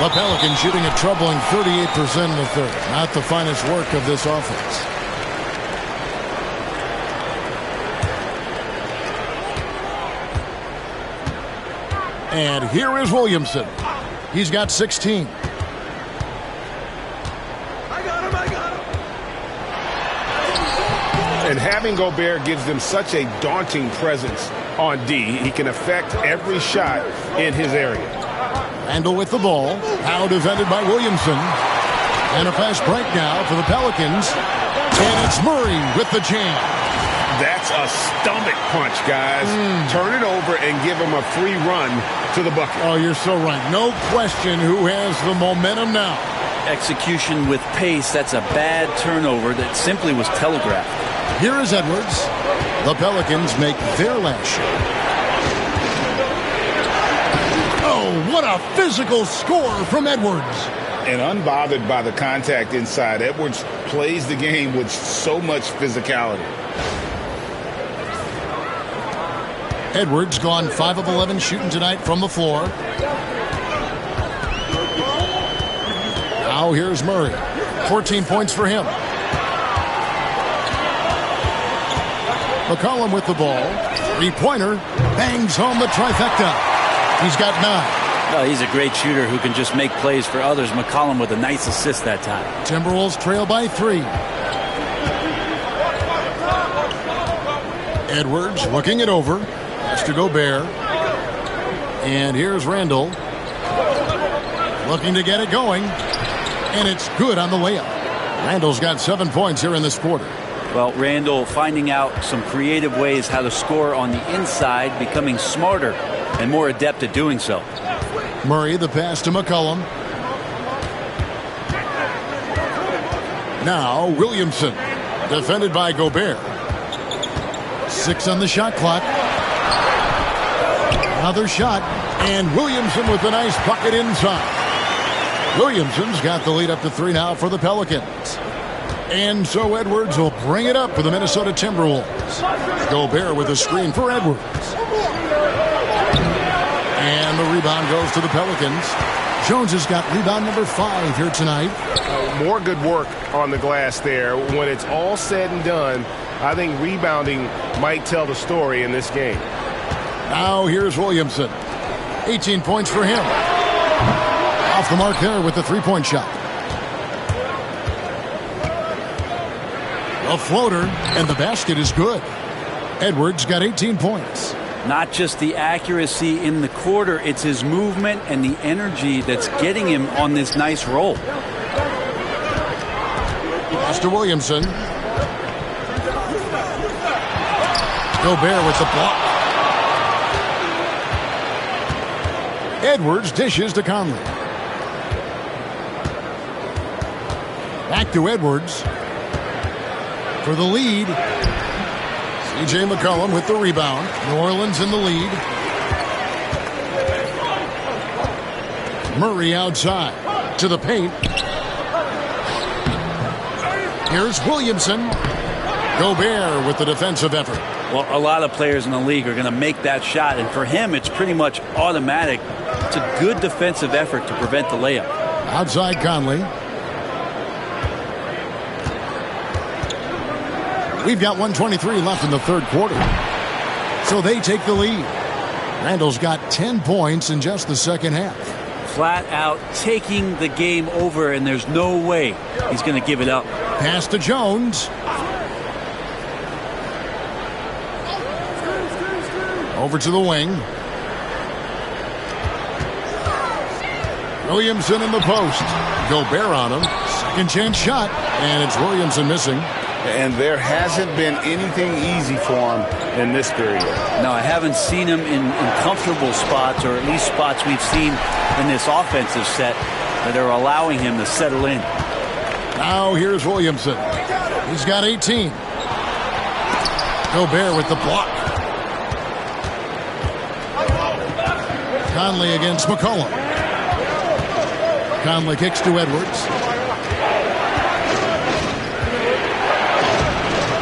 The Pelicans shooting a troubling 38% in the third. Not the finest work of this offense. And here is Williamson. He's got 16. And having Gobert gives them such a daunting presence on D. He can affect every shot in his area. Randall with the ball. Now defended by Williamson. And a fast break now for the Pelicans. And it's Murray with the jam. That's a stomach punch, guys. Turn it over and give him a free run to the bucket. Oh, you're so right. No question who has the momentum now. Execution with pace, that's a bad turnover that simply was telegraphed. Here is Edwards. The Pelicans make their last shot. Oh, what a physical score from Edwards. And unbothered by the contact inside, Edwards plays the game with so much physicality. Edwards gone 5 of 11 shooting tonight from the floor. Now here's Murray. 14 points for him. McCollum with the ball. Three-pointer. Bangs home the trifecta. He's got 9. Well, he's a great shooter who can just make plays for others. McCollum with a nice assist that time. Timberwolves trail by 3. Edwards looking it over. Has to Gobert. And here's Randall. Looking to get it going. And it's good on the layup. Randall's got 7 points here in this quarter. Well, Randall finding out some creative ways how to score on the inside, becoming smarter and more adept at doing so. Murray, the pass to McCollum. Now Williamson, defended by Gobert. 6 on the shot clock. Another shot, and Williamson with a nice bucket inside. Williamson's got the lead up to 3 now for the Pelicans. And so Edwards will bring it up for the Minnesota Timberwolves. Gobert with a screen for Edwards. And the rebound goes to the Pelicans. Jones has got rebound number 5 here tonight. More good work on the glass there. When it's all said and done, I think rebounding might tell the story in this game. Now here's Williamson. 18 points for him. Off the mark there with the three-point shot. A floater, and the basket is good. Edwards got 18 points. Not just the accuracy in the quarter, it's his movement and the energy that's getting him on this nice roll. Pass to Williamson. Gobert with the block. Edwards dishes to Conley. Back to Edwards. For the lead. C.J. McCollum with the rebound. New Orleans in the lead. Murray outside. To the paint. Here's Williamson. Gobert with the defensive effort. Well, a lot of players in the league are going to make that shot, and for him, it's pretty much automatic. It's a good defensive effort to prevent the layup. Outside Conley. We've got 1:23 left in the third quarter. So they take the lead. Randall's got 10 points in just the second half. Flat out taking the game over, and there's no way he's going to give it up. Pass to Jones. Over to the wing. Williamson in the post. Gobert on him. Second chance shot. And it's Williamson missing. And there hasn't been anything easy for him in this period. No, I haven't seen him in comfortable spots, or at least spots we've seen in this offensive set that are allowing him to settle in. Now here's Williamson. He's got 18. Gobert with the block. Conley against McCollum. Conley kicks to Edwards.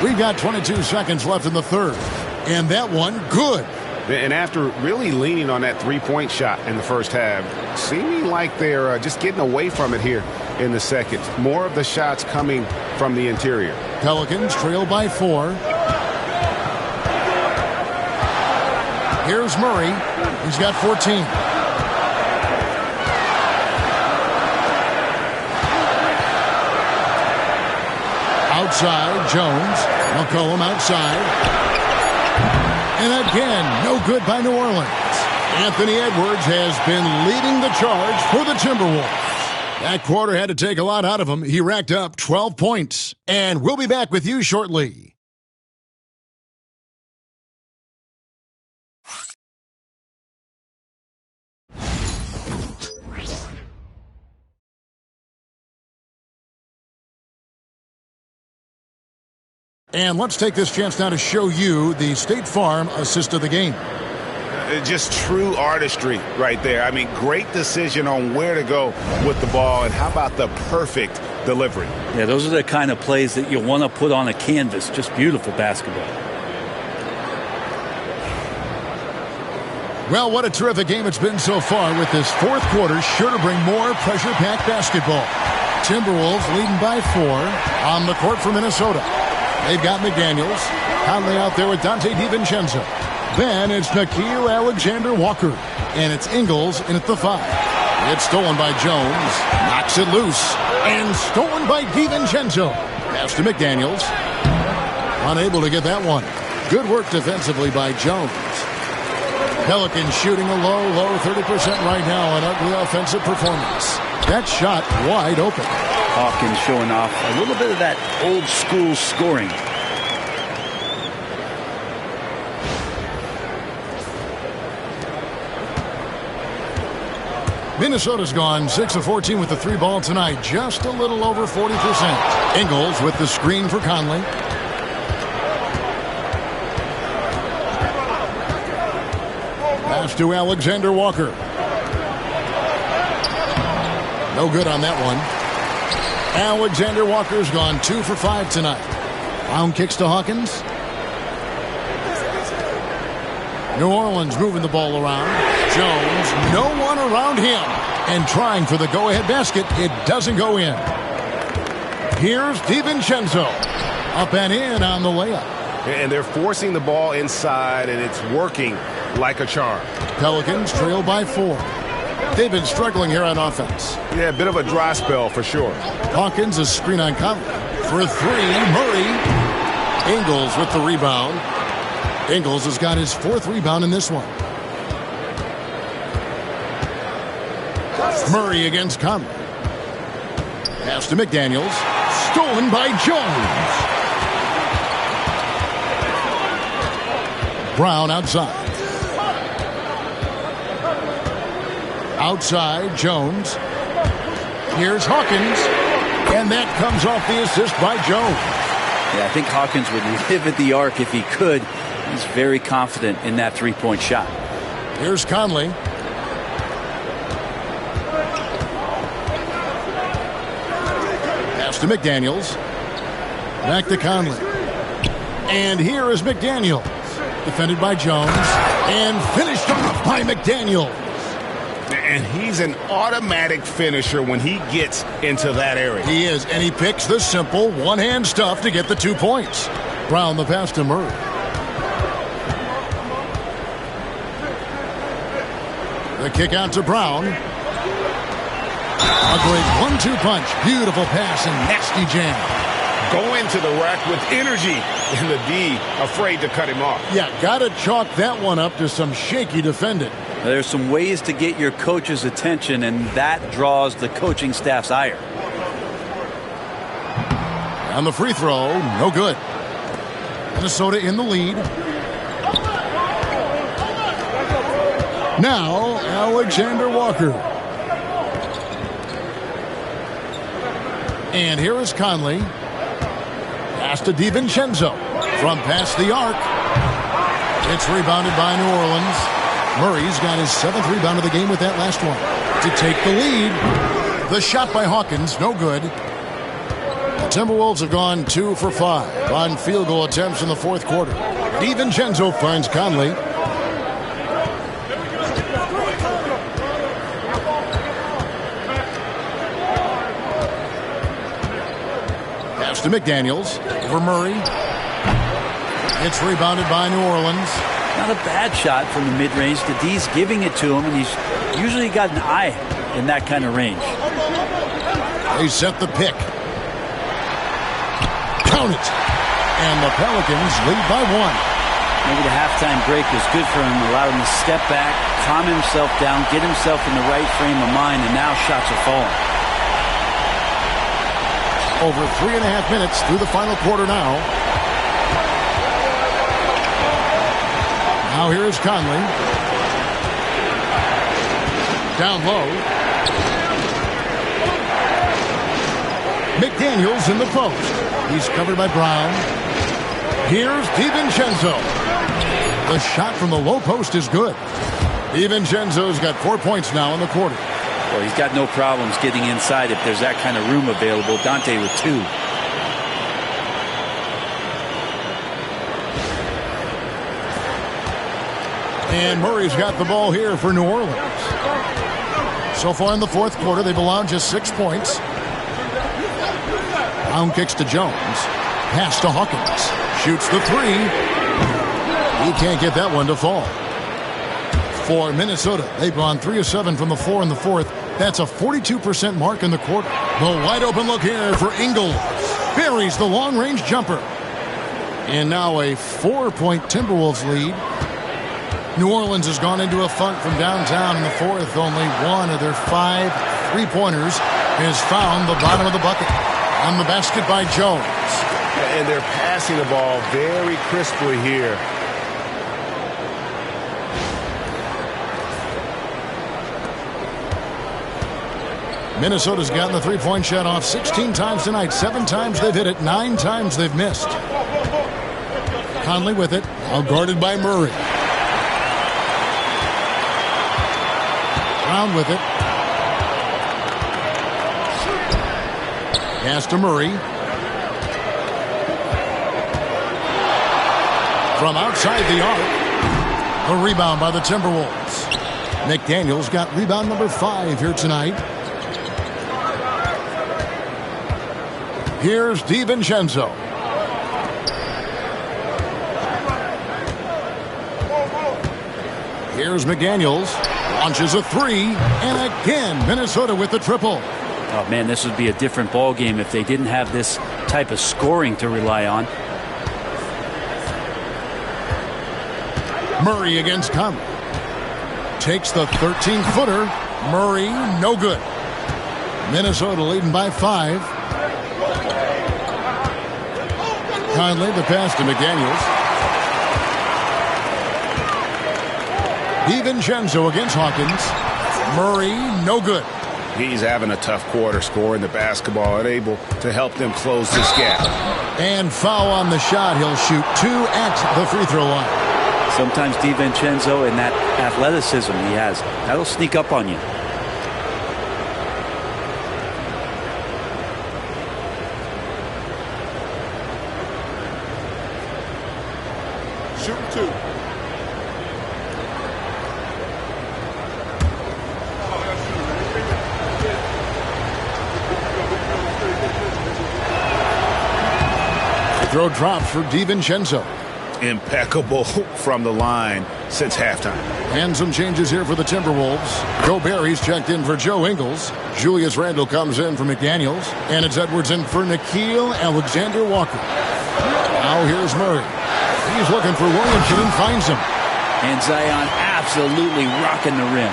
We've got 22 seconds left in the third. And that one, good. And after really leaning on that three-point shot in the first half, seeming like they're just getting away from it here in the second. More of the shots coming from the interior. Pelicans trail by 4. Here's Murray. He's got 14. Outside, Jones. McCollum outside. And again, no good by New Orleans. Anthony Edwards has been leading the charge for the Timberwolves. That quarter had to take a lot out of him. He racked up 12 points. And we'll be back with you shortly. And let's take this chance now to show you the State Farm assist of the game. Just true artistry right there. I mean, great decision on where to go with the ball, and how about the perfect delivery? Yeah, those are the kind of plays that you want to put on a canvas. Just beautiful basketball. Well, what a terrific game it's been so far, with this fourth quarter sure to bring more pressure-packed basketball. Timberwolves leading by 4 on the court for Minnesota. They've got McDaniels. Conley out there with Dante DiVincenzo. Then it's Nickeil Alexander-Walker. And it's Ingles in at the 5. It's stolen by Jones. Knocks it loose. And stolen by DiVincenzo. Pass to McDaniels. Unable to get that one. Good work defensively by Jones. Pelicans shooting a low 30% right now. An ugly offensive performance. That shot wide open. Hawkins showing off a little bit of that old school scoring. Minnesota's gone 6 of 14 with the 3 ball tonight. Just a little over 40%. Ingles with the screen for Conley. Pass to Alexander Walker. No good on that one. Alexander Walker's gone 2 for 5 tonight. Brown kicks to Hawkins. New Orleans moving the ball around. Jones, no one around him. And trying for the go-ahead basket. It doesn't go in. Here's DiVincenzo. Up and in on the layup. And they're forcing the ball inside, and it's working like a charm. Pelicans trail by 4. They've been struggling here on offense. Yeah, a bit of a dry spell for sure. Hawkins, a screen on Conley. For 3, Murray. Ingles with the rebound. Ingles has got his 4th rebound in this one. Murray against Conley. Pass to McDaniels. Stolen by Jones. Brown outside. Outside, Jones. Here's Hawkins. And that comes off the assist by Jones. Yeah, I think Hawkins would live at the arc if he could. He's very confident in that three-point shot. Here's Conley. Pass to McDaniels. Back to Conley. And here is McDaniels. Defended by Jones. And finished off by McDaniels. And he's an automatic finisher when he gets into that area. He is, and he picks the simple one-hand stuff to get the 2 points. Brown the pass to Murray. The kick out to Brown. A great 1-2 punch. Beautiful pass and nasty jam. Going to the rack with energy, and the D afraid to cut him off. Yeah, got to chalk that one up to some shaky defending. There's some ways to get your coach's attention, and that draws the coaching staff's ire. On the free throw, no good. Minnesota in the lead. Now, Alexander Walker. And here is Conley. Pass to DiVincenzo. From past the arc. It's rebounded by New Orleans. Murray's got his 7th rebound of the game with that last one. To take the lead. The shot by Hawkins, no good. The Timberwolves have gone 2 for 5 on field goal attempts in the 4th quarter. DiVincenzo finds Conley. Pass to McDaniels. Over Murray. It's rebounded by New Orleans. Not a bad shot from the mid-range. The D's giving it to him, and he's usually got an eye in that kind of range. They set the pick. Count it. And the Pelicans lead by 1. Maybe the halftime break was good for him. Allowed him to step back, calm himself down, get himself in the right frame of mind, and now shots are falling. Over 3.5 minutes through the final quarter now. Now here is Conley. Down low. McDaniels in the post. He's covered by Brown. Here's DiVincenzo. The shot from the low post is good. DiVincenzo's got 4 points now in the quarter. Well, he's got no problems getting inside if there's that kind of room available. Dante with 2. And Murray's got the ball here for New Orleans. So far in the fourth quarter, they've allowed just 6 points. Brown kicks to Jones. Pass to Hawkins. Shoots the 3. He can't get that one to fall. For Minnesota, they've gone 3 of 7 from the floor in the fourth. That's a 42% mark in the quarter. The wide open look here for Ingles. Buries the long-range jumper. And now a 4-point Timberwolves lead. New Orleans has gone into a funk from downtown in the fourth. Only one of their 5 3-pointers has found the bottom of the bucket. On the basket by Jones. And they're passing the ball very crisply here. Minnesota's gotten the 3-point shot off 16 times tonight. 7 times they've hit it. 9 times they've missed. Conley with it. Now guarded by Murray. Brown with it. Pass to Murray. From outside the arc. A rebound by the Timberwolves. McDaniels got rebound number 5 here tonight. Here's DiVincenzo. Here's McDaniels. Launches a 3. And again, Minnesota with the triple. Oh, man, this would be a different ball game if they didn't have this type of scoring to rely on. Murray against Conley. Takes the 13-footer. Murray, no good. Minnesota leading by 5. Conley, the pass to McDaniels. DiVincenzo against Hawkins. Murray, no good. He's having a tough quarter, scoring the basketball and able to help them close this gap. And foul on the shot. He'll shoot 2 at the free throw line. Sometimes DiVincenzo and that athleticism he has, that'll sneak up on you. Shooting 2. Throw drops for DiVincenzo. Impeccable from the line since halftime. And some changes here for the Timberwolves. Gobert checked in for Joe Ingles. Julius Randle comes in for McDaniels. And it's Edwards in for Nickeil Alexander-Walker. Now here's Murray. He's looking for Williamson and finds him. And Zion absolutely rocking the rim.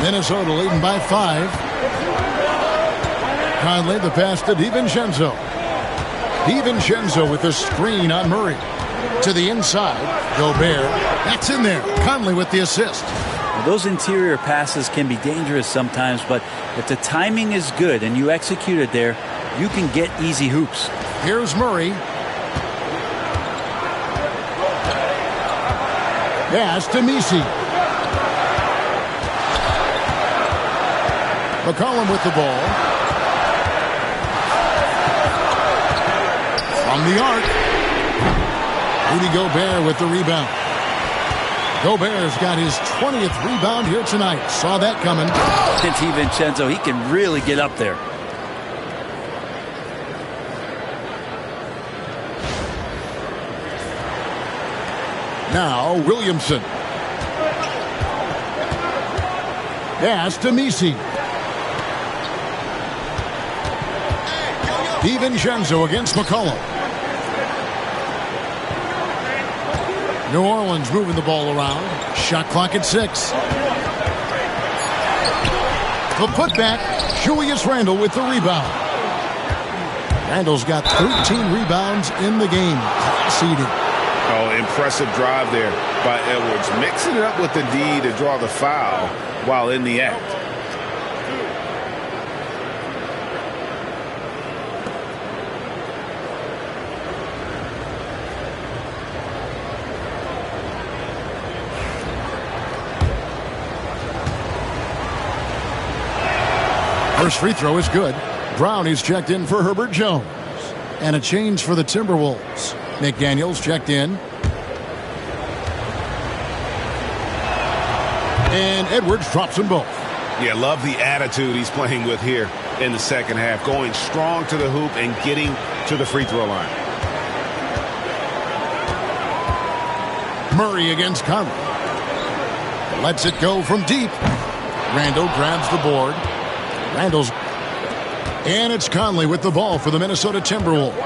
Minnesota leading by 5. Conley, the pass to DiVincenzo. DiVincenzo with the screen on Murray. To the inside, Gobert. That's in there. Conley with the assist. Well, those interior passes can be dangerous sometimes, but if the timing is good and you execute it there, you can get easy hoops. Here's Murray. Pass to Messi. McCollum with the ball. From the arc. Rudy Gobert with the rebound. Gobert's got his 20th rebound here tonight. Saw that coming. DiVincenzo, he can really get up there. Now Williamson. Pass to Messi. DiVincenzo against McCollum. New Orleans moving the ball around. Shot clock at 6. The putback. Julius Randle with the rebound. Randle's got 13 rebounds in the game. Seeding. Oh, impressive drive there by Edwards. Mixing it up with the D to draw the foul while in the act. First free throw is good. Brown is checked in for Herbert Jones. And a change for the Timberwolves. McDaniels checked in. And Edwards drops them both. Yeah, love the attitude he's playing with here in the second half. Going strong to the hoop and getting to the free throw line. Murray against Conley. Lets it go from deep. Randall grabs the board. Randall's... And it's Conley with the ball for the Minnesota Timberwolves.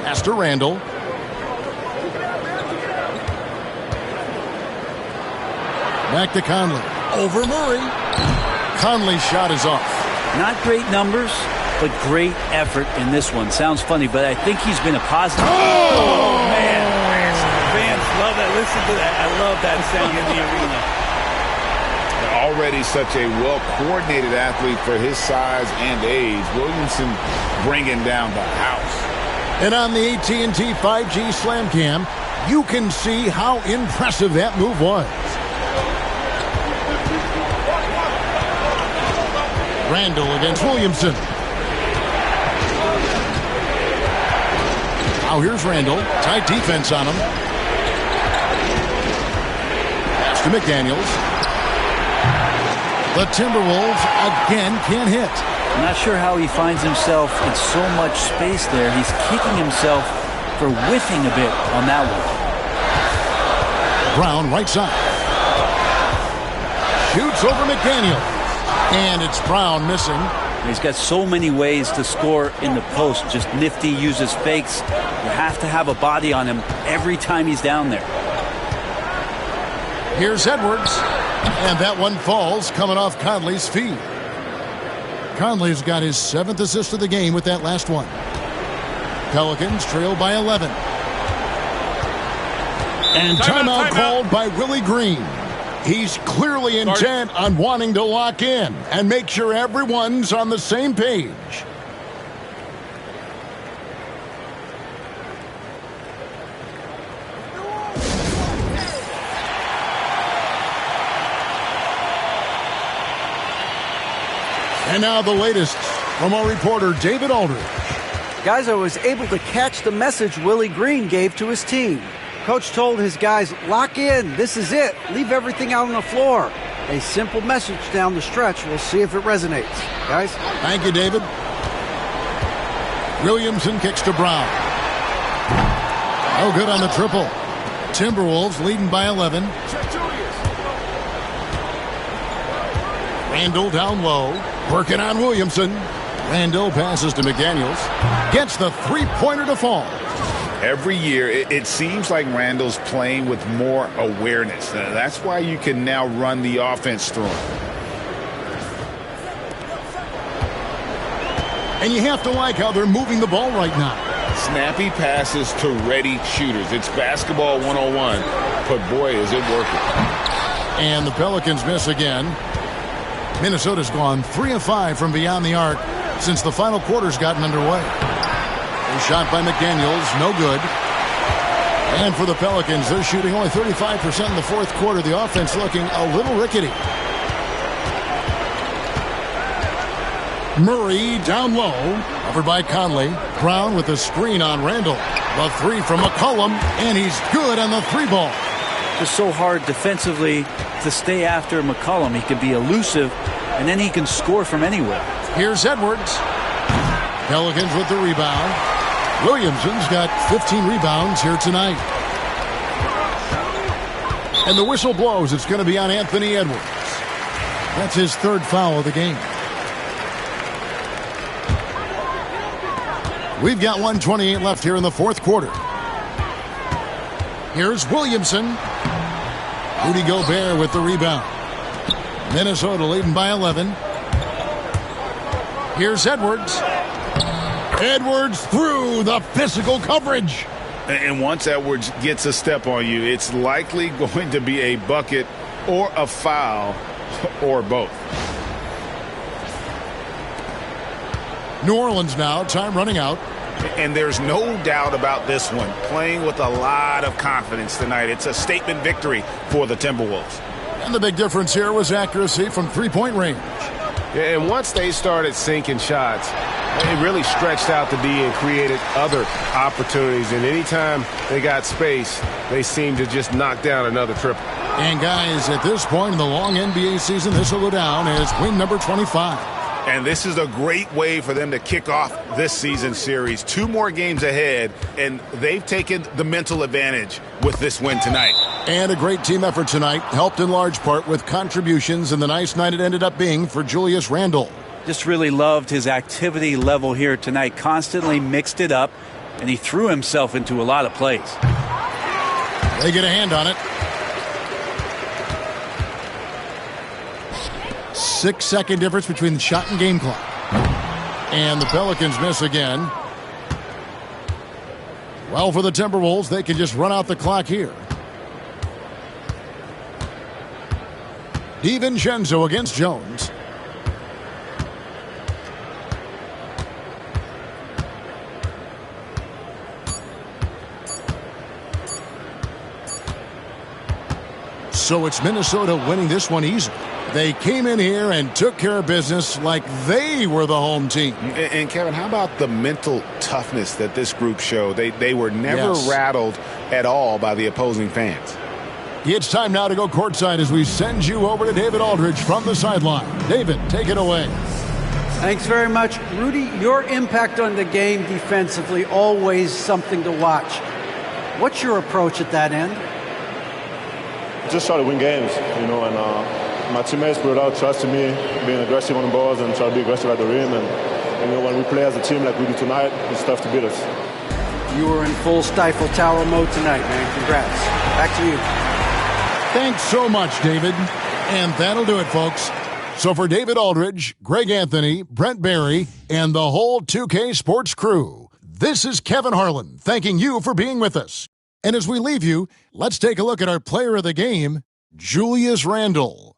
Pass to Randall. Back to Conley. Over Murray. Conley's shot is off. Not great numbers, but great effort in this one. Sounds funny, but I think he's been a positive. Oh man. Fans love that. Listen to that. I love that sound in the arena. Already such a well-coordinated athlete for his size and age. Williamson bringing down the house. And on the AT&T 5G Slam Cam, you can see how impressive that move was. Randall against Williamson. Now here's Randall. Tight defense on him. Pass to McDaniels. The Timberwolves again can't hit. I'm not sure how he finds himself in so much space there. He's kicking himself for whiffing a bit on that one. Brown right side. Shoots over McDaniels. And it's Brown missing. He's got so many ways to score in the post. Just nifty, uses fakes. You have to have a body on him every time he's down there. Here's Edwards. And that one falls coming off Conley's feet. Conley's got his 7th assist of the game with that last one. Pelicans trail by 11. And timeout called by Willie Green. He's clearly intent on wanting to lock in and make sure everyone's on the same page. And now the latest from our reporter, David Aldridge. Guys, I was able to catch the message Willie Green gave to his team. Coach told his guys, lock in, this is it, leave everything out on the floor. A simple message down the stretch. We'll see if it resonates. Guys? Thank you, David. Williamson kicks to Brown. No good on the triple. Timberwolves leading by 11. Randall down low. Working on Williamson. Randall passes to McDaniels. Gets the three-pointer to fall. Every year, it seems like Randall's playing with more awareness. That's why you can now run the offense through him. And you have to like how they're moving the ball right now. Snappy passes to ready shooters. It's basketball 101, but boy, is it working. And the Pelicans miss again. Minnesota's gone 3 of 5 from beyond the arc since the final quarter's gotten underway. A shot by McDaniels, no good. And for the Pelicans, they're shooting only 35% in the fourth quarter. The offense looking a little rickety. Murray down low, covered by Conley. Brown with a screen on Randall. The three from McCollum, and he's good on the three ball. It's so hard defensively to stay after McCollum. He can be elusive, and then he can score from anywhere. Here's Edwards. Pelicans with the rebound. Williamson's got 15 rebounds here tonight. And the whistle blows. It's going to be on Anthony Edwards. That's his third foul of the game. We've got 1:28 left here in the fourth quarter. Here's Williamson. Rudy Gobert with the rebound. Minnesota leading by 11. Here's Edwards. Edwards through the physical coverage. And once Edwards gets a step on you, it's likely going to be a bucket or a foul or both. New Orleans now, time running out. And there's no doubt about this one. Playing with a lot of confidence tonight. It's a statement victory for the Timberwolves. And the big difference here was accuracy from three-point range. Yeah, and once they started sinking shots, they really stretched out the D and created other opportunities. And anytime they got space, they seemed to just knock down another triple. And guys, at this point in the long NBA season, this will go down as win number 25. And this is a great way for them to kick off this season series. 2 more games ahead, and they've taken the mental advantage with this win tonight. And a great team effort tonight, helped in large part with contributions, and the nice night it ended up being for Julius Randle. Just really loved his activity level here tonight. Constantly mixed it up, and he threw himself into a lot of plays. They get a hand on it. 6-second difference between the shot and game clock. And the Pelicans miss again. Well, for the Timberwolves, they can just run out the clock here. DiVincenzo against Jones. So it's Minnesota winning this one easily. They came in here and took care of business like they were the home team. And Kevin, how about the mental toughness that this group showed? They were never rattled at all by the opposing fans. It's time now to go courtside as we send you over to David Aldridge from the sideline. David, take it away. Thanks very much. Rudy, your impact on the game defensively, always something to watch. What's your approach at that end? Just try to win games, and my teammates brought out trust in me, being aggressive on the balls and try to be aggressive at the rim. And when we play as a team like we do tonight, it's tough to beat us. You were in full Stifle Tower mode tonight, man. Congrats. Back to you. Thanks so much, David. And that'll do it, folks. So for David Aldridge, Greg Anthony, Brent Barry, and the whole 2K Sports crew, this is Kevin Harlan thanking you for being with us. And as we leave you, let's take a look at our player of the game, Julius Randle.